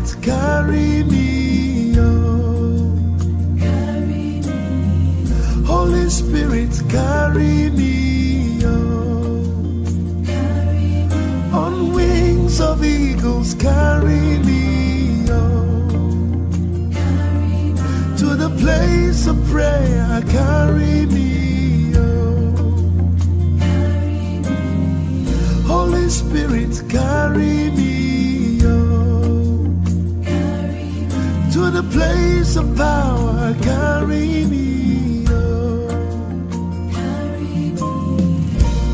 Spirit, carry me, oh. Carry me. Holy Spirit, carry me, oh. Carry me. On wings of eagles, carry me, oh. Carry me. To the place of prayer, carry me, oh. Carry me. Holy Spirit, carry me, oh. Carry me. To the place of power, carry me, oh. Carry me.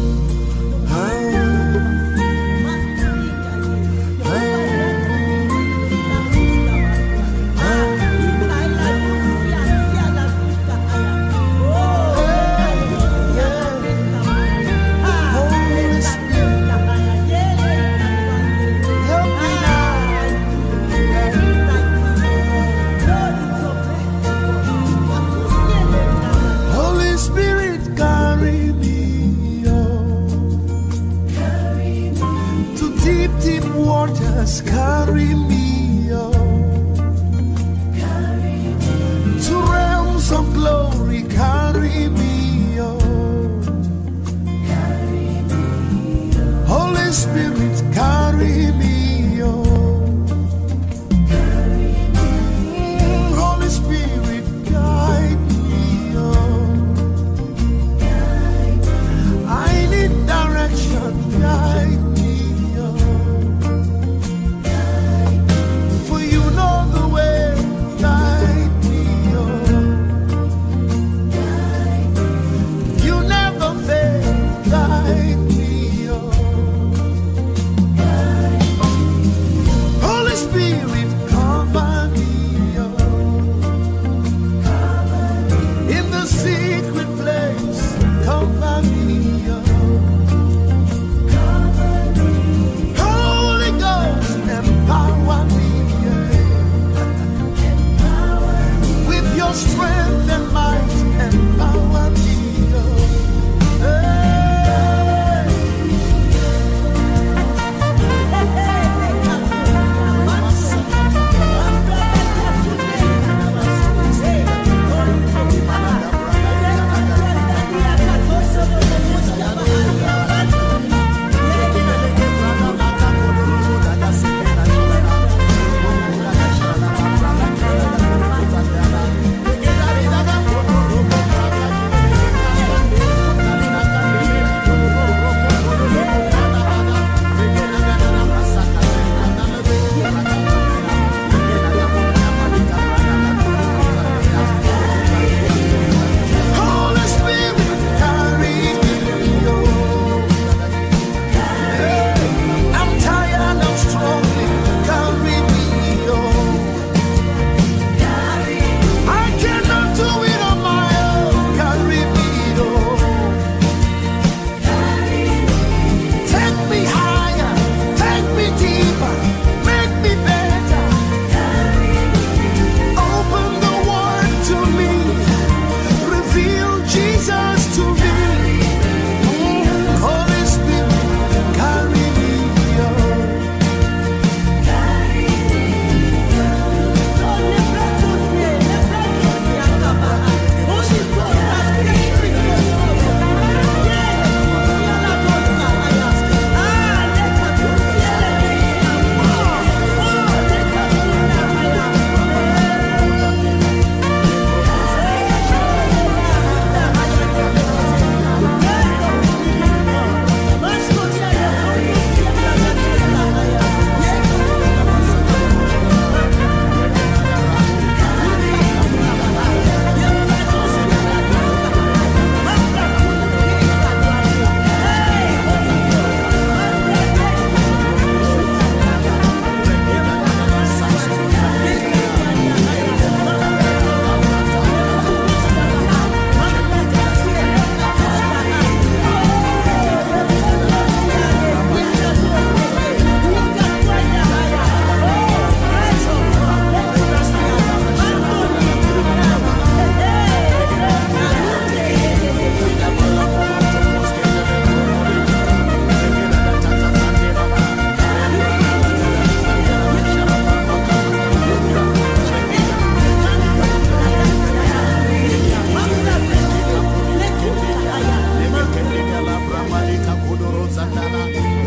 Holy Spirit, carry me, oh. Carry me. To deep, deep waters, carry me, oh. Carry me. To realms of glory, carry me, oh. Carry me, oh. Holy Spirit, carry me, oh. Carry me. Holy Spirit, guide me, oh. I need direction, guide me, oh. For you know the way, guide me, oh. You never fail, guide me, oh.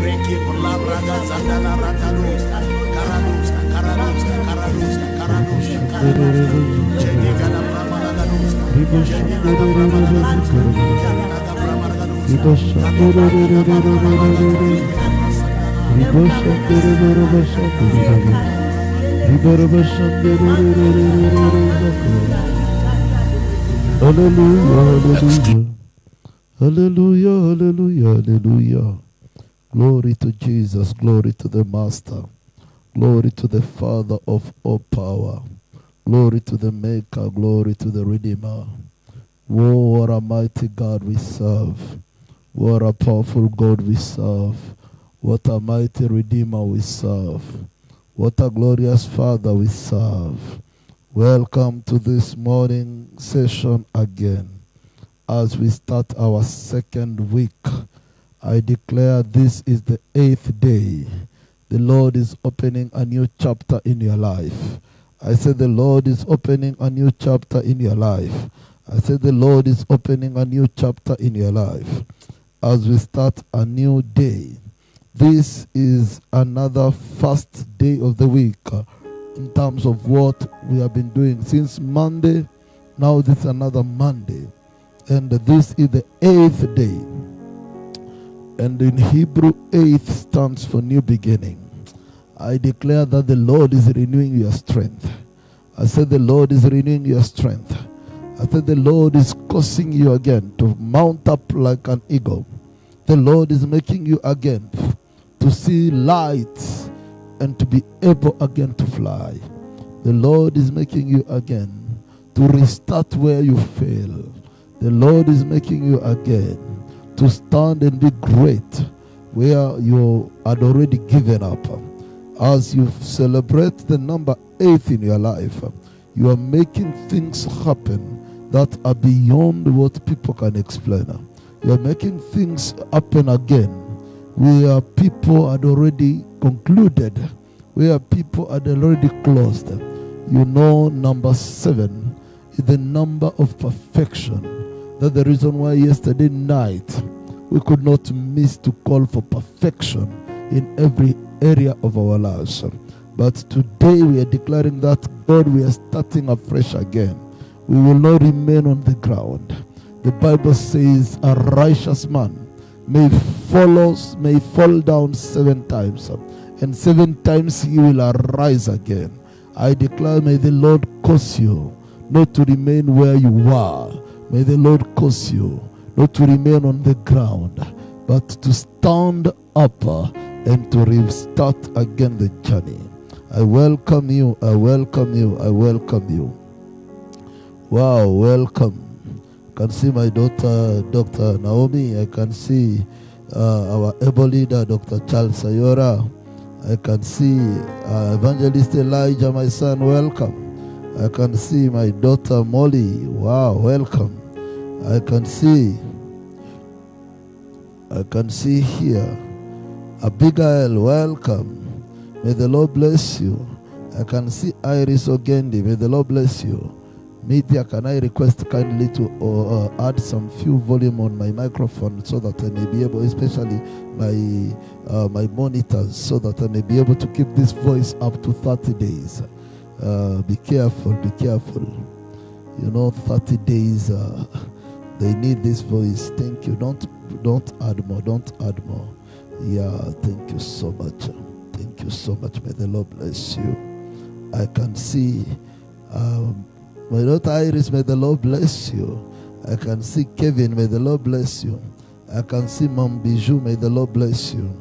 Reki Braga Zandala Ratados, Karados, Karados, Karados, Karados, Karados, Jenigala Bramalagados, Jenigala Bramalagados, Hallelujah, hallelujah, hallelujah, hallelujah. Glory to Jesus, glory to the Master, glory to the Father of all power, glory to the Maker, glory to the Redeemer. Oh, what a mighty God we serve. What a powerful God we serve. What a mighty Redeemer we serve. What a glorious Father we serve. Welcome to this morning session again. As we start our second week, I declare this is the 8th day. The Lord is opening a new chapter in your life. I said the Lord is opening a new chapter in your life. I said the Lord is opening a new chapter in your life. As we start a new day, this is another first day of the week in terms of what we have been doing since Monday. Now this is another Monday, and this is the 8th day. And in Hebrew, 8th stands for new beginning. I declare that the Lord is renewing your strength. I said the Lord is renewing your strength. I said the Lord is causing you again to mount up like an eagle. The Lord is making you again to see light and to be able again to fly. The Lord is making you again to restart where you fail. The Lord is making you again to stand and be great where you had already given up. As you celebrate the number 8 in your life, you are making things happen that are beyond what people can explain. You are making things happen again where people had already concluded, where people had already closed. You know, number 7 is the number of perfection. That's the reason why yesterday night we could not miss to call for perfection in every area of our lives. But today we are declaring that, God, we are starting afresh again. We will not remain on the ground. The Bible says a righteous man may fall down 7 times, and 7 times he will arise again. I declare, may the Lord cause you not to remain where you are. May the Lord cause you not to remain on the ground, but to stand up and to restart again the journey. I welcome you, I welcome you, I welcome you. Wow, welcome. I can see my daughter, Dr. Naomi. I can see our able leader, Dr. Charles Sayora. I can see Evangelist Elijah, my son, welcome. I can see my daughter Molly. Wow, welcome. I can see here Abigail, welcome. May the Lord bless you. I can see Iris Ogendi. May the Lord bless you. Media, can I request kindly to add some few volume on my microphone so that I may be able, especially my monitors, so that I may be able to keep this voice up to 30 days. Be careful, be careful. You know, 30 days, they need this voice. Thank you. Don't add more. Don't add more. Yeah, thank you so much. Thank you so much. May the Lord bless you. I can see my daughter Iris, may the Lord bless you. I can see Kevin, may the Lord bless you. I can see Mom Bijou, may the Lord bless you.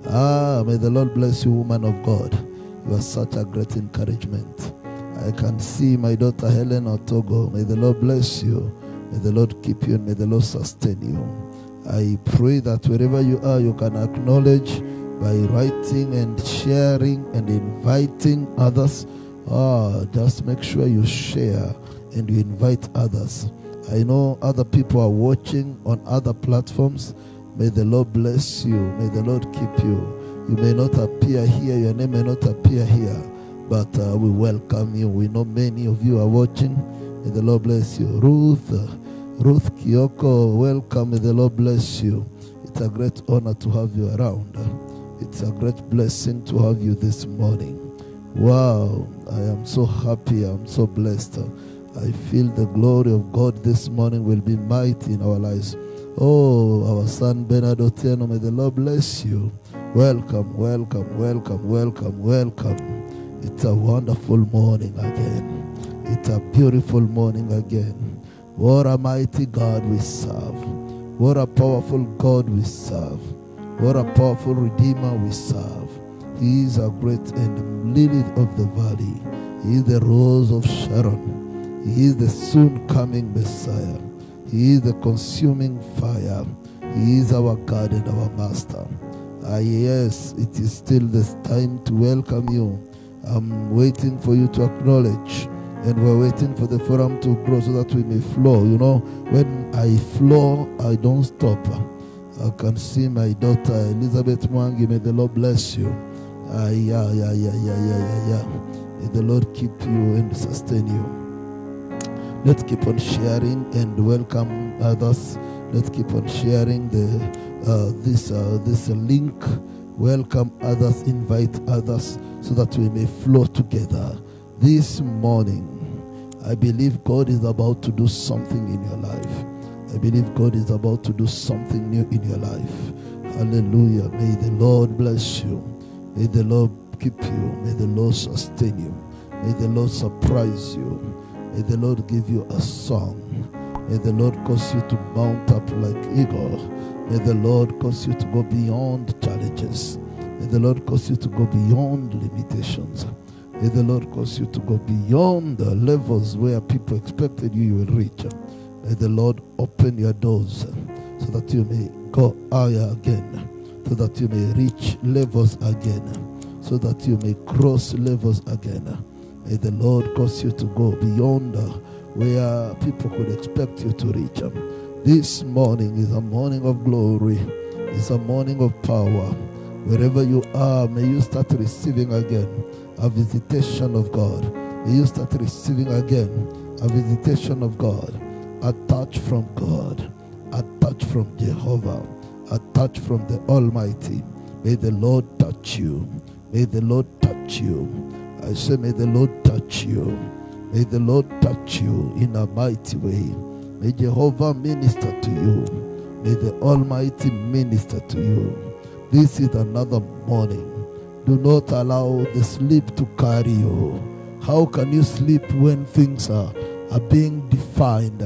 May the Lord bless you, woman of God. You are such a great encouragement. I can see my daughter Helen Otogo, may the Lord bless you. May the Lord keep you and may the Lord sustain you. I pray that wherever you are, you can acknowledge by writing and sharing and inviting others. Just make sure you share and you invite others. I know other people are watching on other platforms. May the Lord bless you. May the Lord keep you. You may not appear here. Your name may not appear here. But we welcome you. We know many of you are watching. May the Lord bless you. Ruth Kyoko, welcome. May the Lord bless you. It's a great honor to have you around. It's a great blessing to have you this morning. Wow, I am so happy. I'm so blessed. I feel the glory of God this morning will be mighty in our lives. Oh, our son Bernard Otieno, may the Lord bless you. Welcome, welcome, welcome, welcome, welcome. It's a wonderful morning again. It's a beautiful morning again. What a mighty God we serve. What a powerful God we serve. What a powerful Redeemer we serve. He is a great and lily of the valley. He is the rose of Sharon. He is the soon coming Messiah. He is the consuming fire. He is our God and our Master. Yes, it is still this time to welcome you. I'm waiting for you to acknowledge, and we're waiting for the forum to grow so that we may flow. You know, when I flow, I don't stop. I can see my daughter Elizabeth Mwangi. May the Lord bless you. May the Lord keep you and sustain you. Let's keep on sharing and welcome others. Let's keep on sharing this link. Welcome others, invite others, so that we may flow together. This morning, I believe God is about to do something in your life. I believe God is about to do something new in your life. Hallelujah. May the Lord bless you. May the Lord keep you. May the Lord sustain you. May the Lord surprise you. May the Lord give you a song. May the Lord cause you to mount up like eagle. May the Lord cause you to go beyond challenges. May the Lord cause you to go beyond limitations. May the Lord cause you to go beyond the levels where people expected you will reach. May the Lord open your doors so that you may go higher again, so that you may reach levels again, so that you may cross levels again. May the Lord cause you to go beyond where people could expect you to reach. This morning is a morning of glory. It's a morning of power. Wherever you are, may you start receiving again a visitation of God. May you start receiving again a visitation of God. A touch from God. A touch from Jehovah. A touch from the Almighty. May the Lord touch you. May the Lord touch you. I say, may the Lord touch you. May the Lord touch you in a mighty way. May Jehovah minister to you. May the Almighty minister to you. This is another morning. Do not allow the sleep to carry you. How can you sleep when things are being defined?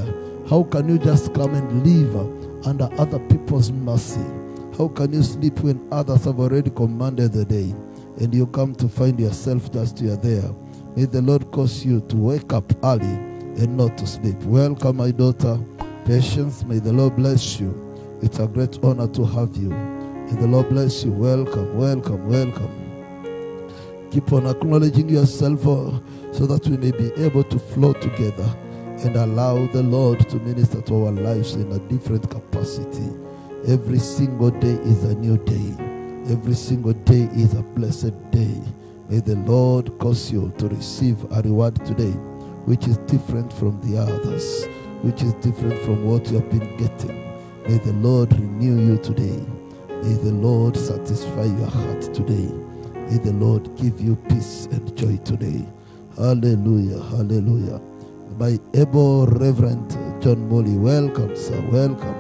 How can you just come and live under other people's mercy? How can you sleep when others have already commanded the day and you come to find yourself just here there? May the Lord cause you to wake up early and not to sleep. Welcome, my daughter. Patience, may the Lord bless you. It's a great honor to have you. May the Lord bless you. Welcome, welcome, welcome. Keep on acknowledging yourself so that we may be able to flow together and allow the Lord to minister to our lives in a different capacity. Every single day is a new day. Every single day is a blessed day. May the Lord cause you to receive a reward today, which is different from the others, which is different from what you have been getting. May the Lord renew you today. May the Lord satisfy your heart today. May the Lord give you peace and joy today. Hallelujah, hallelujah. My able Reverend John Molly, welcome, sir, welcome.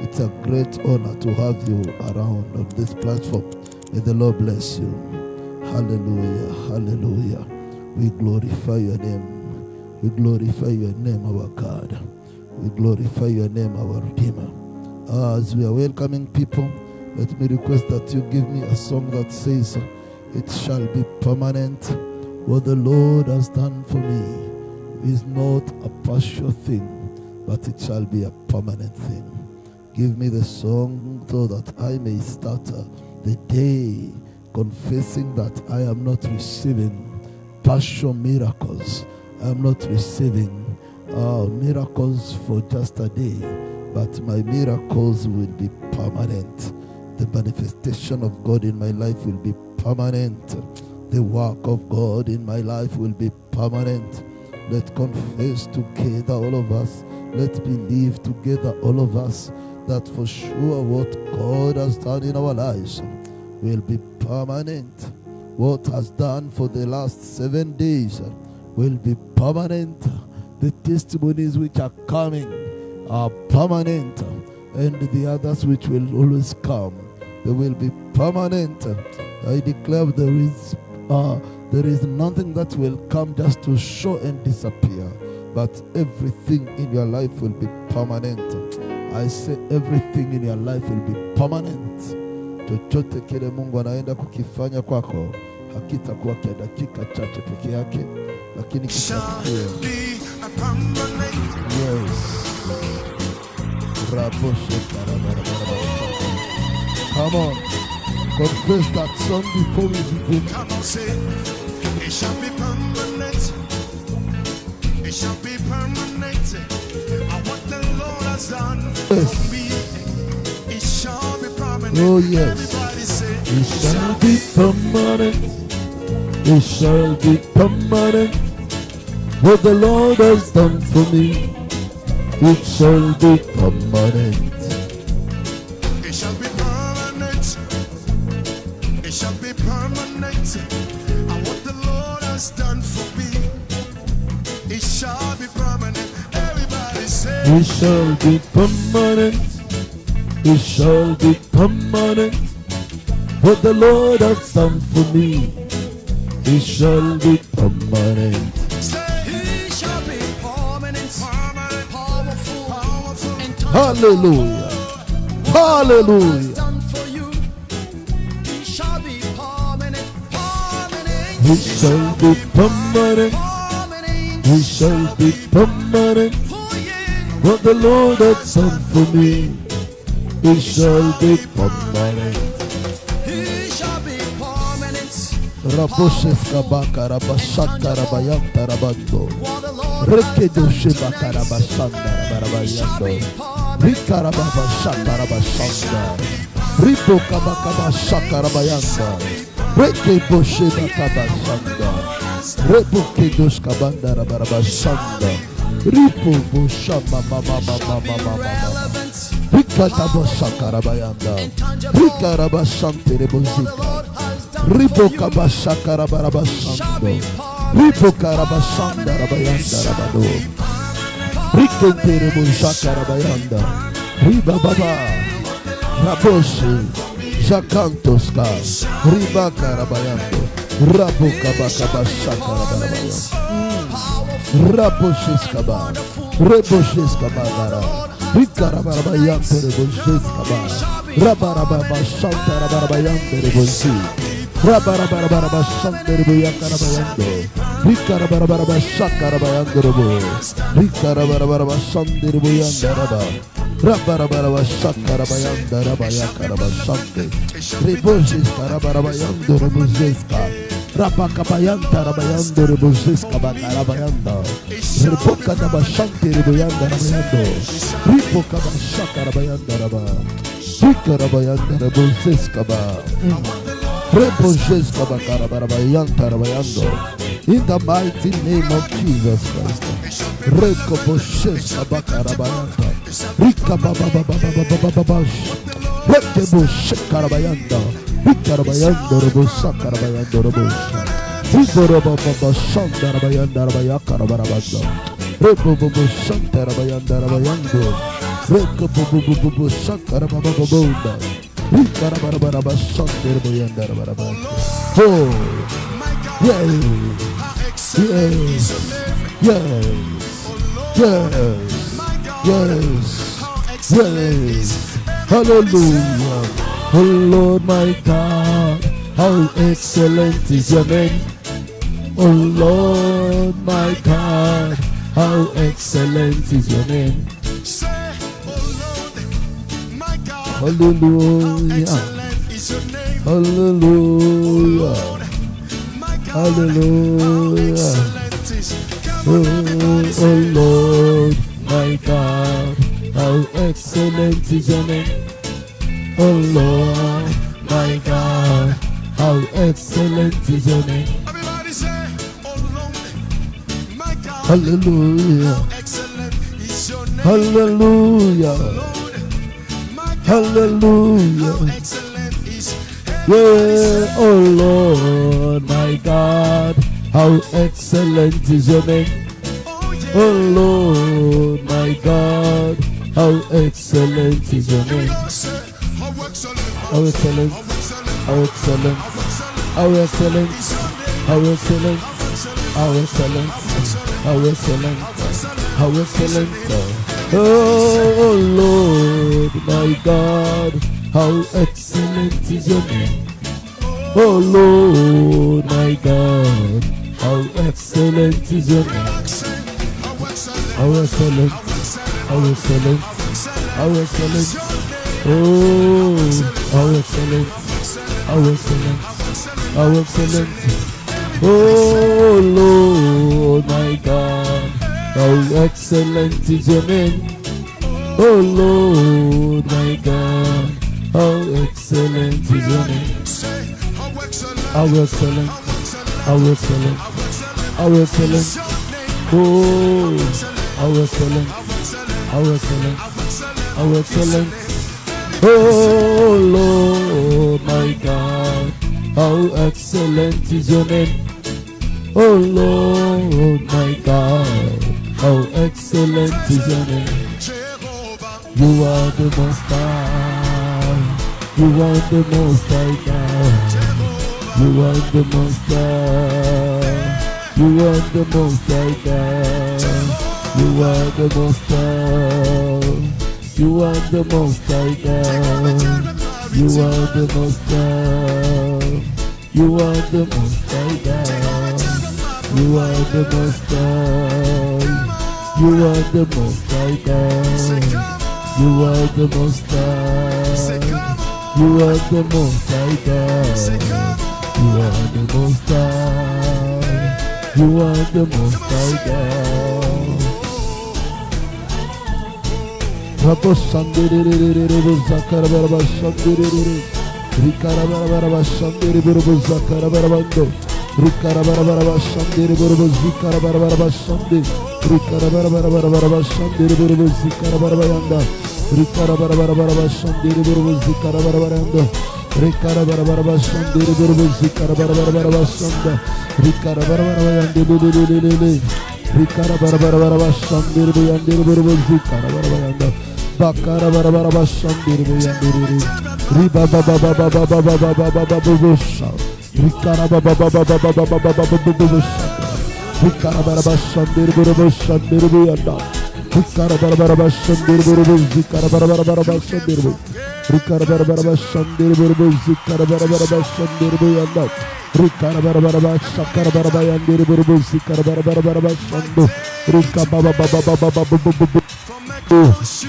It's a great honor to have you around on this platform. May the Lord bless you. Hallelujah, hallelujah. We glorify your name. We glorify your name, our God. We glorify your name, our Redeemer. As we are welcoming people, let me request that you give me a song that says, it shall be permanent. What the Lord has done for me is not a partial thing, but it shall be a permanent thing. Give me the song so that I may start the day confessing that I am not receiving partial miracles. I am not receiving miracles for just a day, but my miracles will be permanent. The manifestation of God in my life will be permanent. The work of God in my life will be permanent. Let's confess together, all of us. Let's believe together, all of us, that for sure what God has done in our lives will be permanent. What has done for the last 7 days will be permanent. The testimonies which are coming are permanent, and the others which will always come, they will be permanent. I declare there is nothing that will come just to show and disappear, but everything in your life will be permanent. I say everything in your life will be permanent. Chochote kile Mungu anaenda kukifanya kwako hakitakuwa kwa dakika chache peke yake, lakini kitakuwa. Yes. Come on. Confess that song before we begin. Come on, say, it shall be permanent. It shall be permanent. And what the Lord has done for me, it shall be permanent. Oh yes. Everybody say, it shall be permanent. It shall be permanent. What the Lord has done for me, it shall be permanent. It shall be permanent. It shall be permanent. And what the Lord has done for me, it shall be permanent. Everybody say, it shall be permanent. It shall be permanent. What the Lord has done for me, it shall be permanent. Hallelujah. Hallelujah. it shall be permanent. It shall be permanent. It shall be permanent. What the Lord has done for me, it shall be permanent. It shall be permanent. Rabosheska bakara bashanta rabayanta rabando. Rekedo shebakara bashanta rabayando. Rikarababa shakara bashanda. Ripo kabakaba shakara bayanda. Rekebo shebakaba shanda. Repo kedos kabanda rabashanda. Ripo boshama mama mama mama. Rikatabo shakara bayanda. Rikaraba shante rebozika. Ripo kabashakara barabashando. Ripo karabashanda rabayanda rabado. Rikente rebozakara bayanda. Riba baba. Raboshi. Jakantoska. Riba karabayando. Rabo kabakabashakara barabayanda. Raboshiskaba. Reboshiskaba gara. Rikarabayanda reboshiskaba. Rabarababa shantara barabayanda reboshi. Rabarabarabara shantara bayakarabayando. Rikarabarabara shakarabayanda rebo. Rikarabarabara shantara bayanda raba. Rabarabarabara shakarabayanda raba yakarabashante. Reboshiskarabayanda reboshiska. Rapakabayanda rabayando reboshiska bakarabayanda. Repokata bashante reboyanda rabayando. Ripokabashaka rabayanda raba. Rikarabayanda reboshiska ba. Reboshiska bakarabayanda rabayando. In the mighty name of Jesus Christ. Rekoboshiska bakarabayanda. Rikababababababababash. Rekeboshikarabayanda. Rikarabayanda rebosaka rabayanda rebosha. Rikorabababashanda rabayanda rabayakarabarabanda. Reboboboshanta rabayanda rabayando. Rekobobobobobosaka rababababonda. Rikarabarabashanda rabayanda rabarabanda. Oh, yes, yes, yes, yes, yes. Hallelujah. Oh Lord my God, how excellent is your name. Oh Lord my God, how excellent is your name. Hallelujah. Hallelujah. Hallelujah. Oh Lord my God, how excellent is your name. Oh Lord, my God, how excellent is your name. Everybody say, oh Lord, my God, hallelujah. How excellent is your name. Hallelujah. Lord, Hallelujah. How excellent is Yeah, oh Lord, my God, how excellent is your name. Oh Lord, my God, how excellent is your name. How excellent, How excellent, how excellent, how excellent, how excellent, how excellent, how excellent, how excellent. Oh Lord, my God, how excellent is your name. Oh Lord, my God, how excellent is your name. How excellent, how excellent, how excellent. Oh, how excellent, how excellent, how excellent. Oh Lord, my God, how excellent is your name. Oh Lord, my God, how excellent is your name. How excellent, how excellent, how excellent. Oh, how excellent, how excellent, how excellent. Oh Lord, my God, how excellent is your name. Oh Lord, my God, how excellent is your name. You are the most high. You are the most high God. You are the most high. You are the most high God. You are the most high. You are the most high God. You are the most high. You are the most high God. You are the most high. You are the most high God. You are the most high. You are the most high God. You are the most high. You are the most high God. Rapo Sandiri Zakarabaraba Sandiri Rikarabaraba Sandiri Burbu Zakarabarabando Rikarabaraba Sandiri Burbu Zikarabaraba Sandiri Rikarabaraba Sandiri Burbu Zikarabarabanda Rikarabaraba Sandiri Burbu Zikarabarabanda Rikarabaraba Sandiri Burbu Zikarabarabara Sanda Rikarabaraba Yandili Rikarabaraba Sandiri Yandiri Burbu Zikarabarabanda Bakarabaraba Sandiri Yandiri Riba Baba Baba Baba Baba Baba Busha Rikarabaraba Rikarabaraba Sandiri Burbu Sandiri Yanda Rikarabaraba Sandiri Burbu Zikarabarabara Sandiri Rikarabaraba Sandiri Burbu Zikarabarabara Sandiri Yanda Rikarabaraba Sakarabaraba Yandiri Burbu Zikarabarabara Sandu Rikababa Baba Baba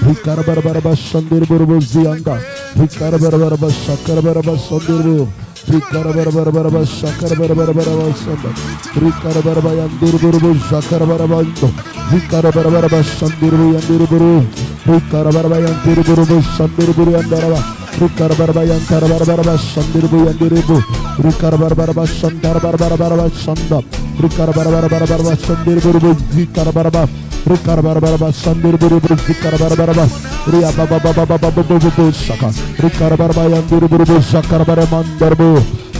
Rikarabaraba Sandiri Burbu Ziyanda Rikarabaraba Sakarabaraba Sandiri Rikarabaraba Sakarabarabara Sanda Rikarabaraba Yandiri Burbu Sakarabarabando Rikarabaraba Sandiri Yandiri Burbu Rikarabaraba Yandiri Burbu Sandiri Burbu Yandaraba Rikarabaraba Yandarabaraba Sandiri Burbu Yandiri Burbu Rikarabaraba Sandarabarabara Sanda Rikarabaraba Sandiri Burbu Rikarabaraba Rikarabaraba Sandiri Burbu Rikarabaraba Riababa Saka Rikarabaraba Yandiri Burbu Sakarabarabandar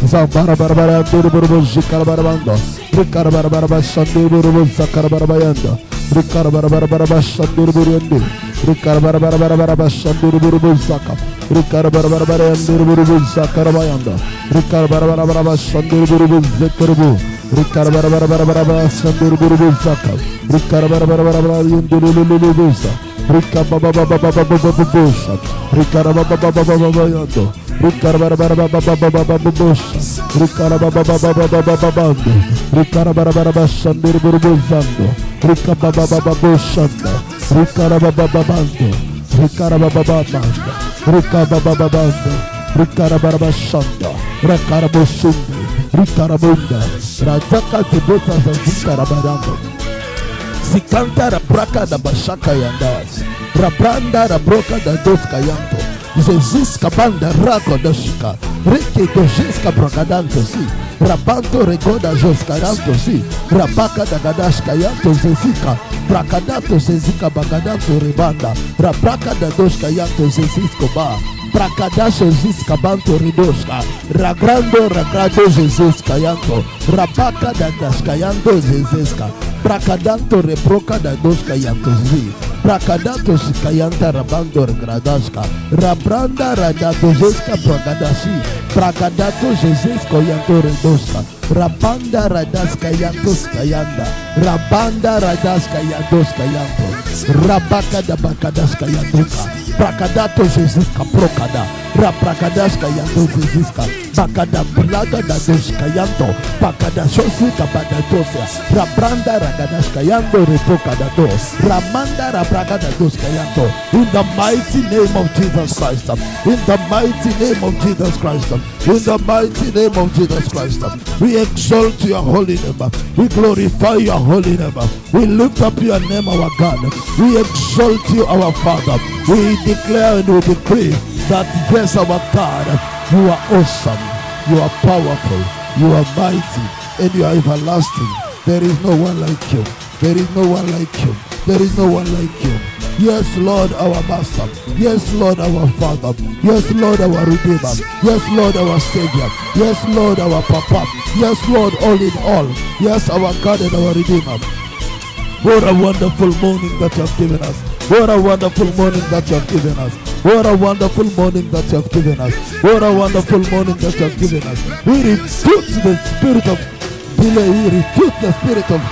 Zabarabaraba Yandiri Burbu Zikarabarabanda Rikarabaraba Sandiri Burbu Zakarabarabanda Rikarabaraba Sandiri Burbu Rikarabaraba Sandiri Burbu Zaka Rikarabaraba Yandiri Burbu Zakarabayanda Rikarabaraba Sandiri Burbu Zekarbu Rikarabaraba Sandiri Burbu Zaka Rikarabaraba Yandiri Burbu Rikababa Busha Rikarababa Yando Rikarabaraba Busha Rikarababa Rikarabaraba Sandiri Burbu Zando Rikababa Bushanda Rikarababa Bando Rikarababa Bando Rikababa Bando Rikarabaraba Shanda Rakarabusundi Rikarabunda Rajaka Tibota Zikarabaramba Zikanta Rabraka da Bashaka Yandas Rabranda Rabroka da Doska Yanto Zeziska Banda Rako da Shika Reke dojeska bragadanto si. Rabanto regoda joskaranto si. Rabaka dagadash kayanto zezika. Brakadato zezika bagadanto rebanda. Rabraka dadoshka yanto zezisko ba. Brakadasho ziska banto ridoshka. Ragrando ragrado zeziska yanto. Rabaka dadashka yanto zeziska. Brakadanto rebroka dadoshka yanto zi. Brakadato shikayanta rabando regradashka. Rabranda radadojeska bragadashi. Brakadato zezisko yanto redoshka. Rabanda radaska yanto skayanda. Rabanda radaska yantoska yanto. Rabaka da bakadaska yantoka. Brakadato zeziska brokada. Rabrakadaska yanto zeziska. Bakada braga da doska yanto. Bakada shosika badatosia. Rabranda ragadashka yanto repokada do. Ramanda rabraga da doska yanto. In the mighty name of Jesus Christ. In the mighty name of Jesus Christ. In the mighty name of Jesus Christ. We exalt your holy name. We glorify your holy name. We lift up your name, our God. We exalt you, our Father. We declare and we decree that, yes, our God, you are awesome, you are powerful, you are mighty, and you are everlasting. There is no one like you. There is no one like you. There is no one like you. Yes, Lord, our Master. Yes, Lord, our Father. Yes, Lord, our Redeemer. Yes, Lord, our Savior. Yes, Lord, our Papa. Yes, Lord, all in all. Yes, our God and our Redeemer. What a wonderful morning that you have given us. What a wonderful morning that you have given us. What a wonderful morning that you have given us. What a wonderful morning that you have given us. We refute the spirit of delay. We refute the spirit of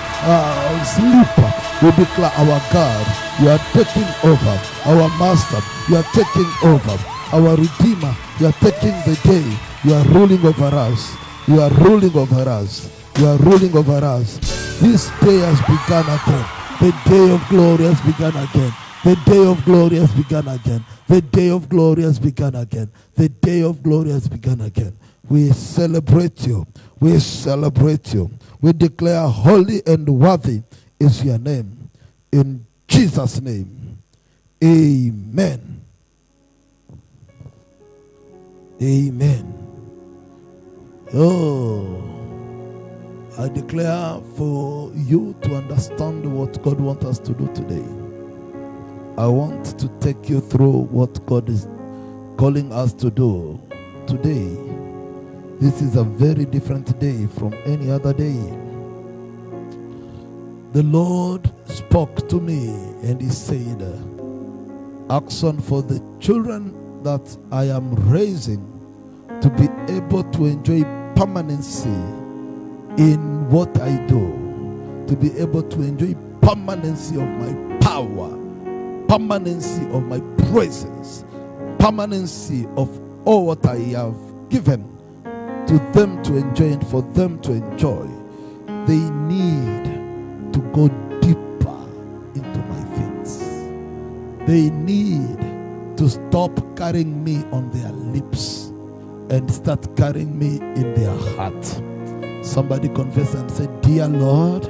sleep. We declare, our God, you are taking over. Our Master, you are taking over. Our Redeemer, you are taking the day. You are ruling over us. You are ruling over us. You are ruling over us. This day has begun again. The day of glory has begun again. The day of glory has begun again. The day of glory has begun again. The day of glory has begun again. We celebrate you. We celebrate you. We declare holy and worthy is your name. In Jesus' name. Amen. Amen. Oh, I declare for you to understand what God wants us to do today. I want to take you through what God is calling us to do today. This is a very different day from any other day. The Lord spoke to me and he said, action for the children that I am raising to be able to enjoy permanency in what I do, to be able to enjoy permanency of my power, permanency of my presence, permanency of all what I have given to them to enjoy and for them to enjoy. They need to go deeper into my things. They need to stop carrying me on their lips and start carrying me in their heart. Somebody confess and say, dear Lord,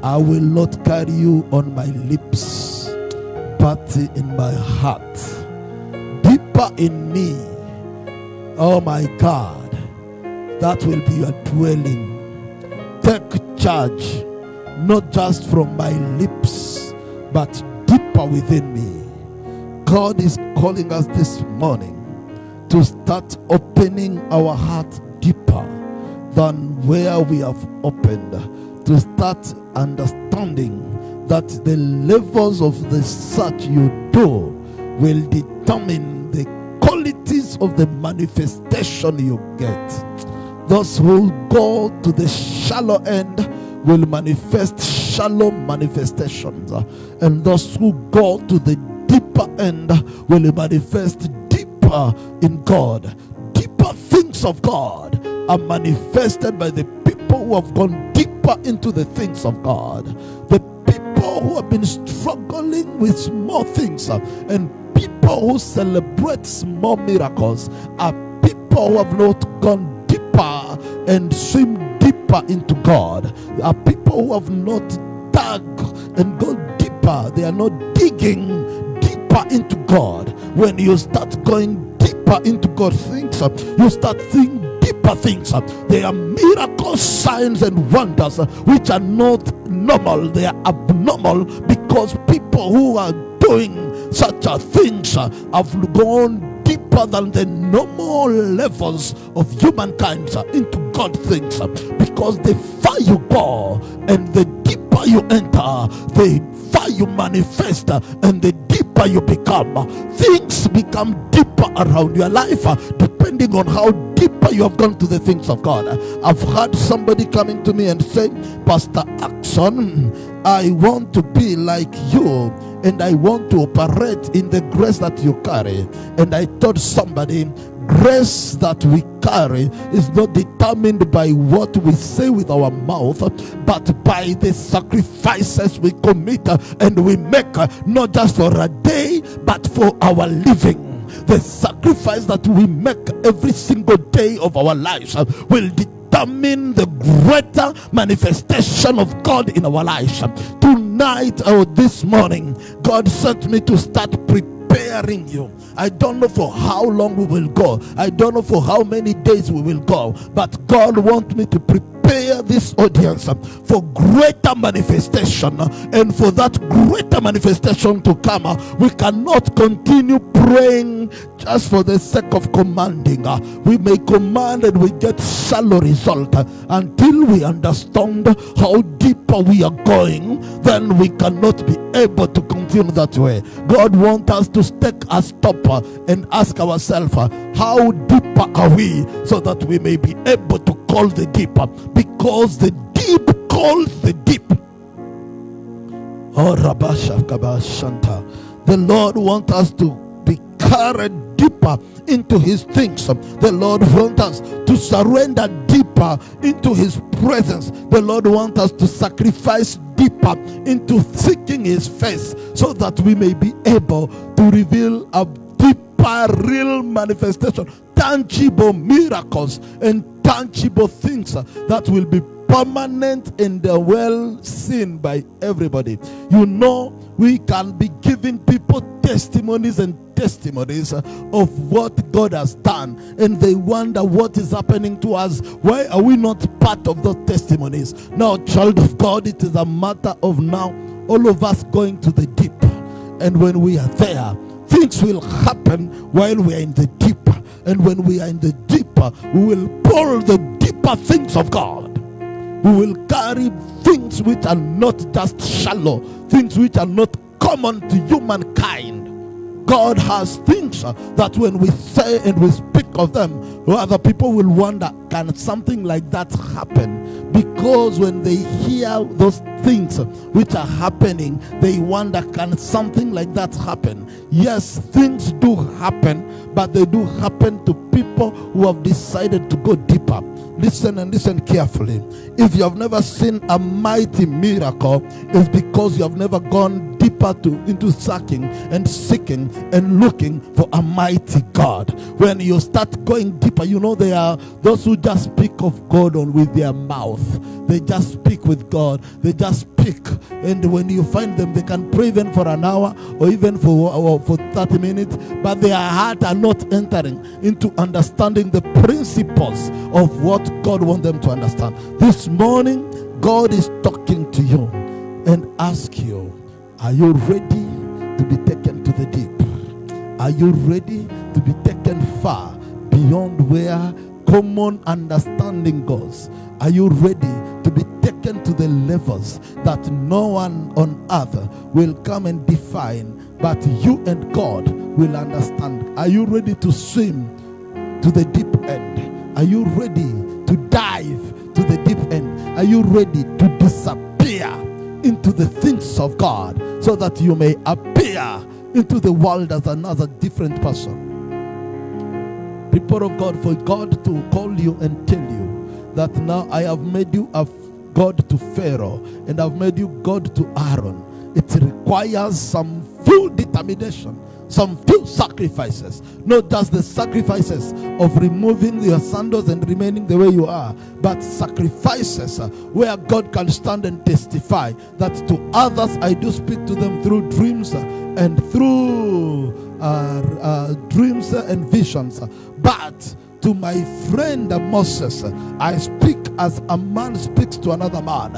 I will not carry you on my lips, but in my heart, deeper in me. Oh my God, that will be your dwelling. Take charge, not just from my lips, but deeper within me. God is calling us this morning to start opening our heart deeper than where we have opened, to start understanding that the levels of the search you do will determine the qualities of the manifestation you get. Those who go to the shallow end will manifest shallow manifestations, and those who go to the deeper end will manifest deeper in God. Deeper things of God are manifested by the people who have gone deeper into the things of God. The people who have been struggling with small things and people who celebrate small miracles are people who have not gone deeper and swim deeper into God. Are people who have not dug and gone deeper. They are not digging deeper into God. When you start going deeper into God, things things. You start seeing deeper things. They are miracles, signs, and wonders which are not normal. They are abnormal because people who are doing such things have gone deeper than the normal levels of humankind into God things. Because the far you go and the deeper you enter, the far you manifest and the deeper you become. Things become deeper around your life depending on how deeper you have gone to the things of God. I've heard somebody coming to me and say, Pastor Axon, I want to be like you and I want to operate in the grace that you carry. And I told somebody, grace that we carry is not determined by what we say with our mouth, but by the sacrifices we commit and we make, not just for a day, but for our living. The sacrifice that we make every single day of our lives will determine the greater manifestation of God in our lives. Tonight or this morning, God sent me to start preparing you. I don't know for how long we will go. I don't know for how many days we will go. But God wants me to prepare this audience for greater manifestation. And for that greater manifestation to come, we cannot continue praying just for the sake of commanding. We may command and we get shallow result until we understand how deeper we are going. Then we cannot be able to continue that way. God wants us to take a stop and ask ourselves, how deeper are we, so that we may be able to call the deeper, because the deep calls the deep. Oh, Rabasha Kabashanta. The Lord wants us to be carried deeper into his things. The Lord wants us to surrender deeper into his presence. The Lord wants us to sacrifice deeper into seeking his face, so that we may be able to reveal a deeper real manifestation, tangible miracles and tangible things that will be permanent and well seen by everybody. You know, we can be giving people testimonies and testimonies of what God has done, and they wonder what is happening to us. Why are we not part of those testimonies? Now, child of God, it is a matter of now all of us going to the deep, and when we are there, things will happen while we are in the deep. And when we are in the deeper, we will pull the deeper things of God. We will carry things which are not just shallow, things which are not common to humankind. God has things that when we say and we speak of them, other people will wonder, can something like that happen? Because when they hear those things which are happening, they wonder, can something like that happen? Yes, things do happen, but they do happen to people who have decided to go deeper. Listen and listen carefully. If you have never seen a mighty miracle, it's because you have never gone deeper into searching and seeking and looking for a mighty God. When you start going deeper, you know, there are those who just speak of God with their mouth. They just speak with God. They just speak. And when you find them, they can pray even for an hour or even for 30 minutes, but their heart are not entering into understanding the principles of what God wants them to understand. This morning, God is talking to you and ask you, are you ready to be taken to the deep? Are you ready to be taken far beyond where common understanding goes? Are you ready to be taken to the levels that no one on earth will come and define, but you and God will understand? Are you ready to swim to the deep end? Are you ready to dive to the deep end? Are you ready to disappear into the things of God, so that you may appear into the world as another different person? People of God, for God to call you and tell you that now I have made you a God to Pharaoh and I've made you God to Aaron, it requires some full determination, some few sacrifices, not just the sacrifices of removing your sandals and remaining the way you are, but sacrifices where God can stand and testify that to others I do speak to them through dreams and through dreams and visions, but to my friend Moses, I speak as a man speaks to another man,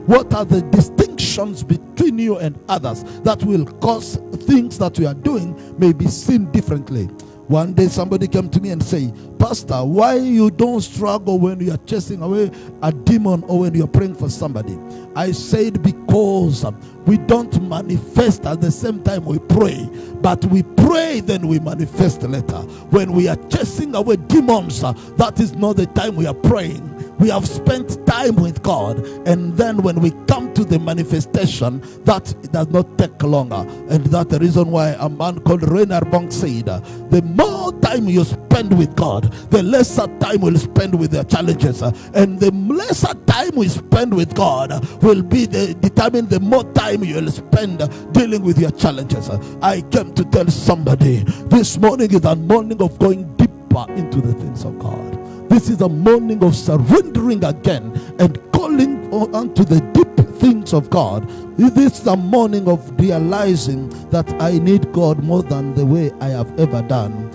what are the distinctions between you and others that will cause things that we are doing may be seen differently. One day somebody came to me and say, Pastor, why you don't struggle when you are chasing away a demon or when you are praying for somebody? I said, because we don't manifest at the same time we pray, but we pray then we manifest later. When we are chasing away demons, that is not the time we are praying. We have spent time with God, and then when we come to the manifestation, that does not take longer. And that's the reason why a man called Reinhard Bonk said, the more time you spend with God, the lesser time we'll spend with the challenges, and the lesser time we spend with God will be determine the more time you'll spend dealing with your challenges. I came to tell somebody this morning is a morning of going deeper into the things of God. This is a morning of surrendering again and calling unto the deep things of God. This is a morning of realizing that I need God more than the way I have ever done.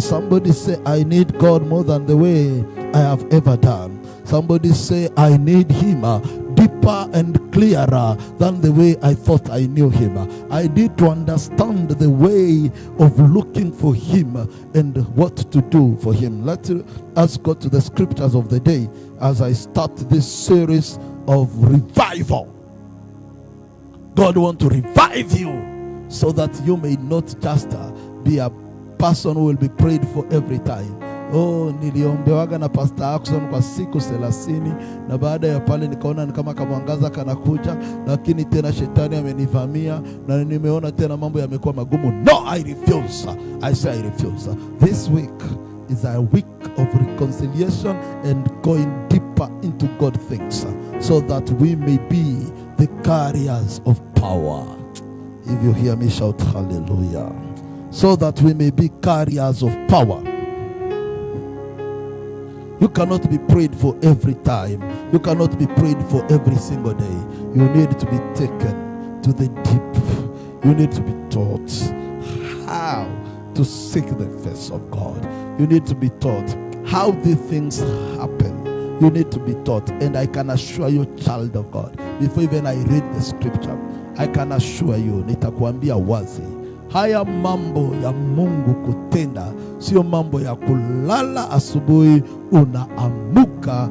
Somebody say, I need God more than the way I have ever done. Somebody say, I need Him deeper and clearer than the way I thought I knew Him. I need to understand the way of looking for Him and what to do for Him. Let us go to the scriptures of the day as I start this series of revival. God wants to revive you so that you may not just be a person who will be prayed for every time. Niliombewaga na Pastor Axon kwa siku 30, na baada ya pale nikaona ni kama kamwangaza kanakuja, lakini tena shetani amenivamia na nimeona tena mambo yamekuwa magumu. No, I refuse. I say I refuse. This week is a week of reconciliation and going deeper into God things, so that we may be the carriers of power. If you hear me, shout hallelujah. So that we may be carriers of power. You cannot be prayed for every time. You cannot be prayed for every single day. You need to be taken to the deep. You need to be taught how to seek the face of God. You need to be taught how these things happen. You need to be taught. And I can assure you, child of God, before even I read the scripture, I can assure you, nitakuambia wazi, haya mambo ya Mungu kutenda sio mambo ya kulala asubuhi unaamuka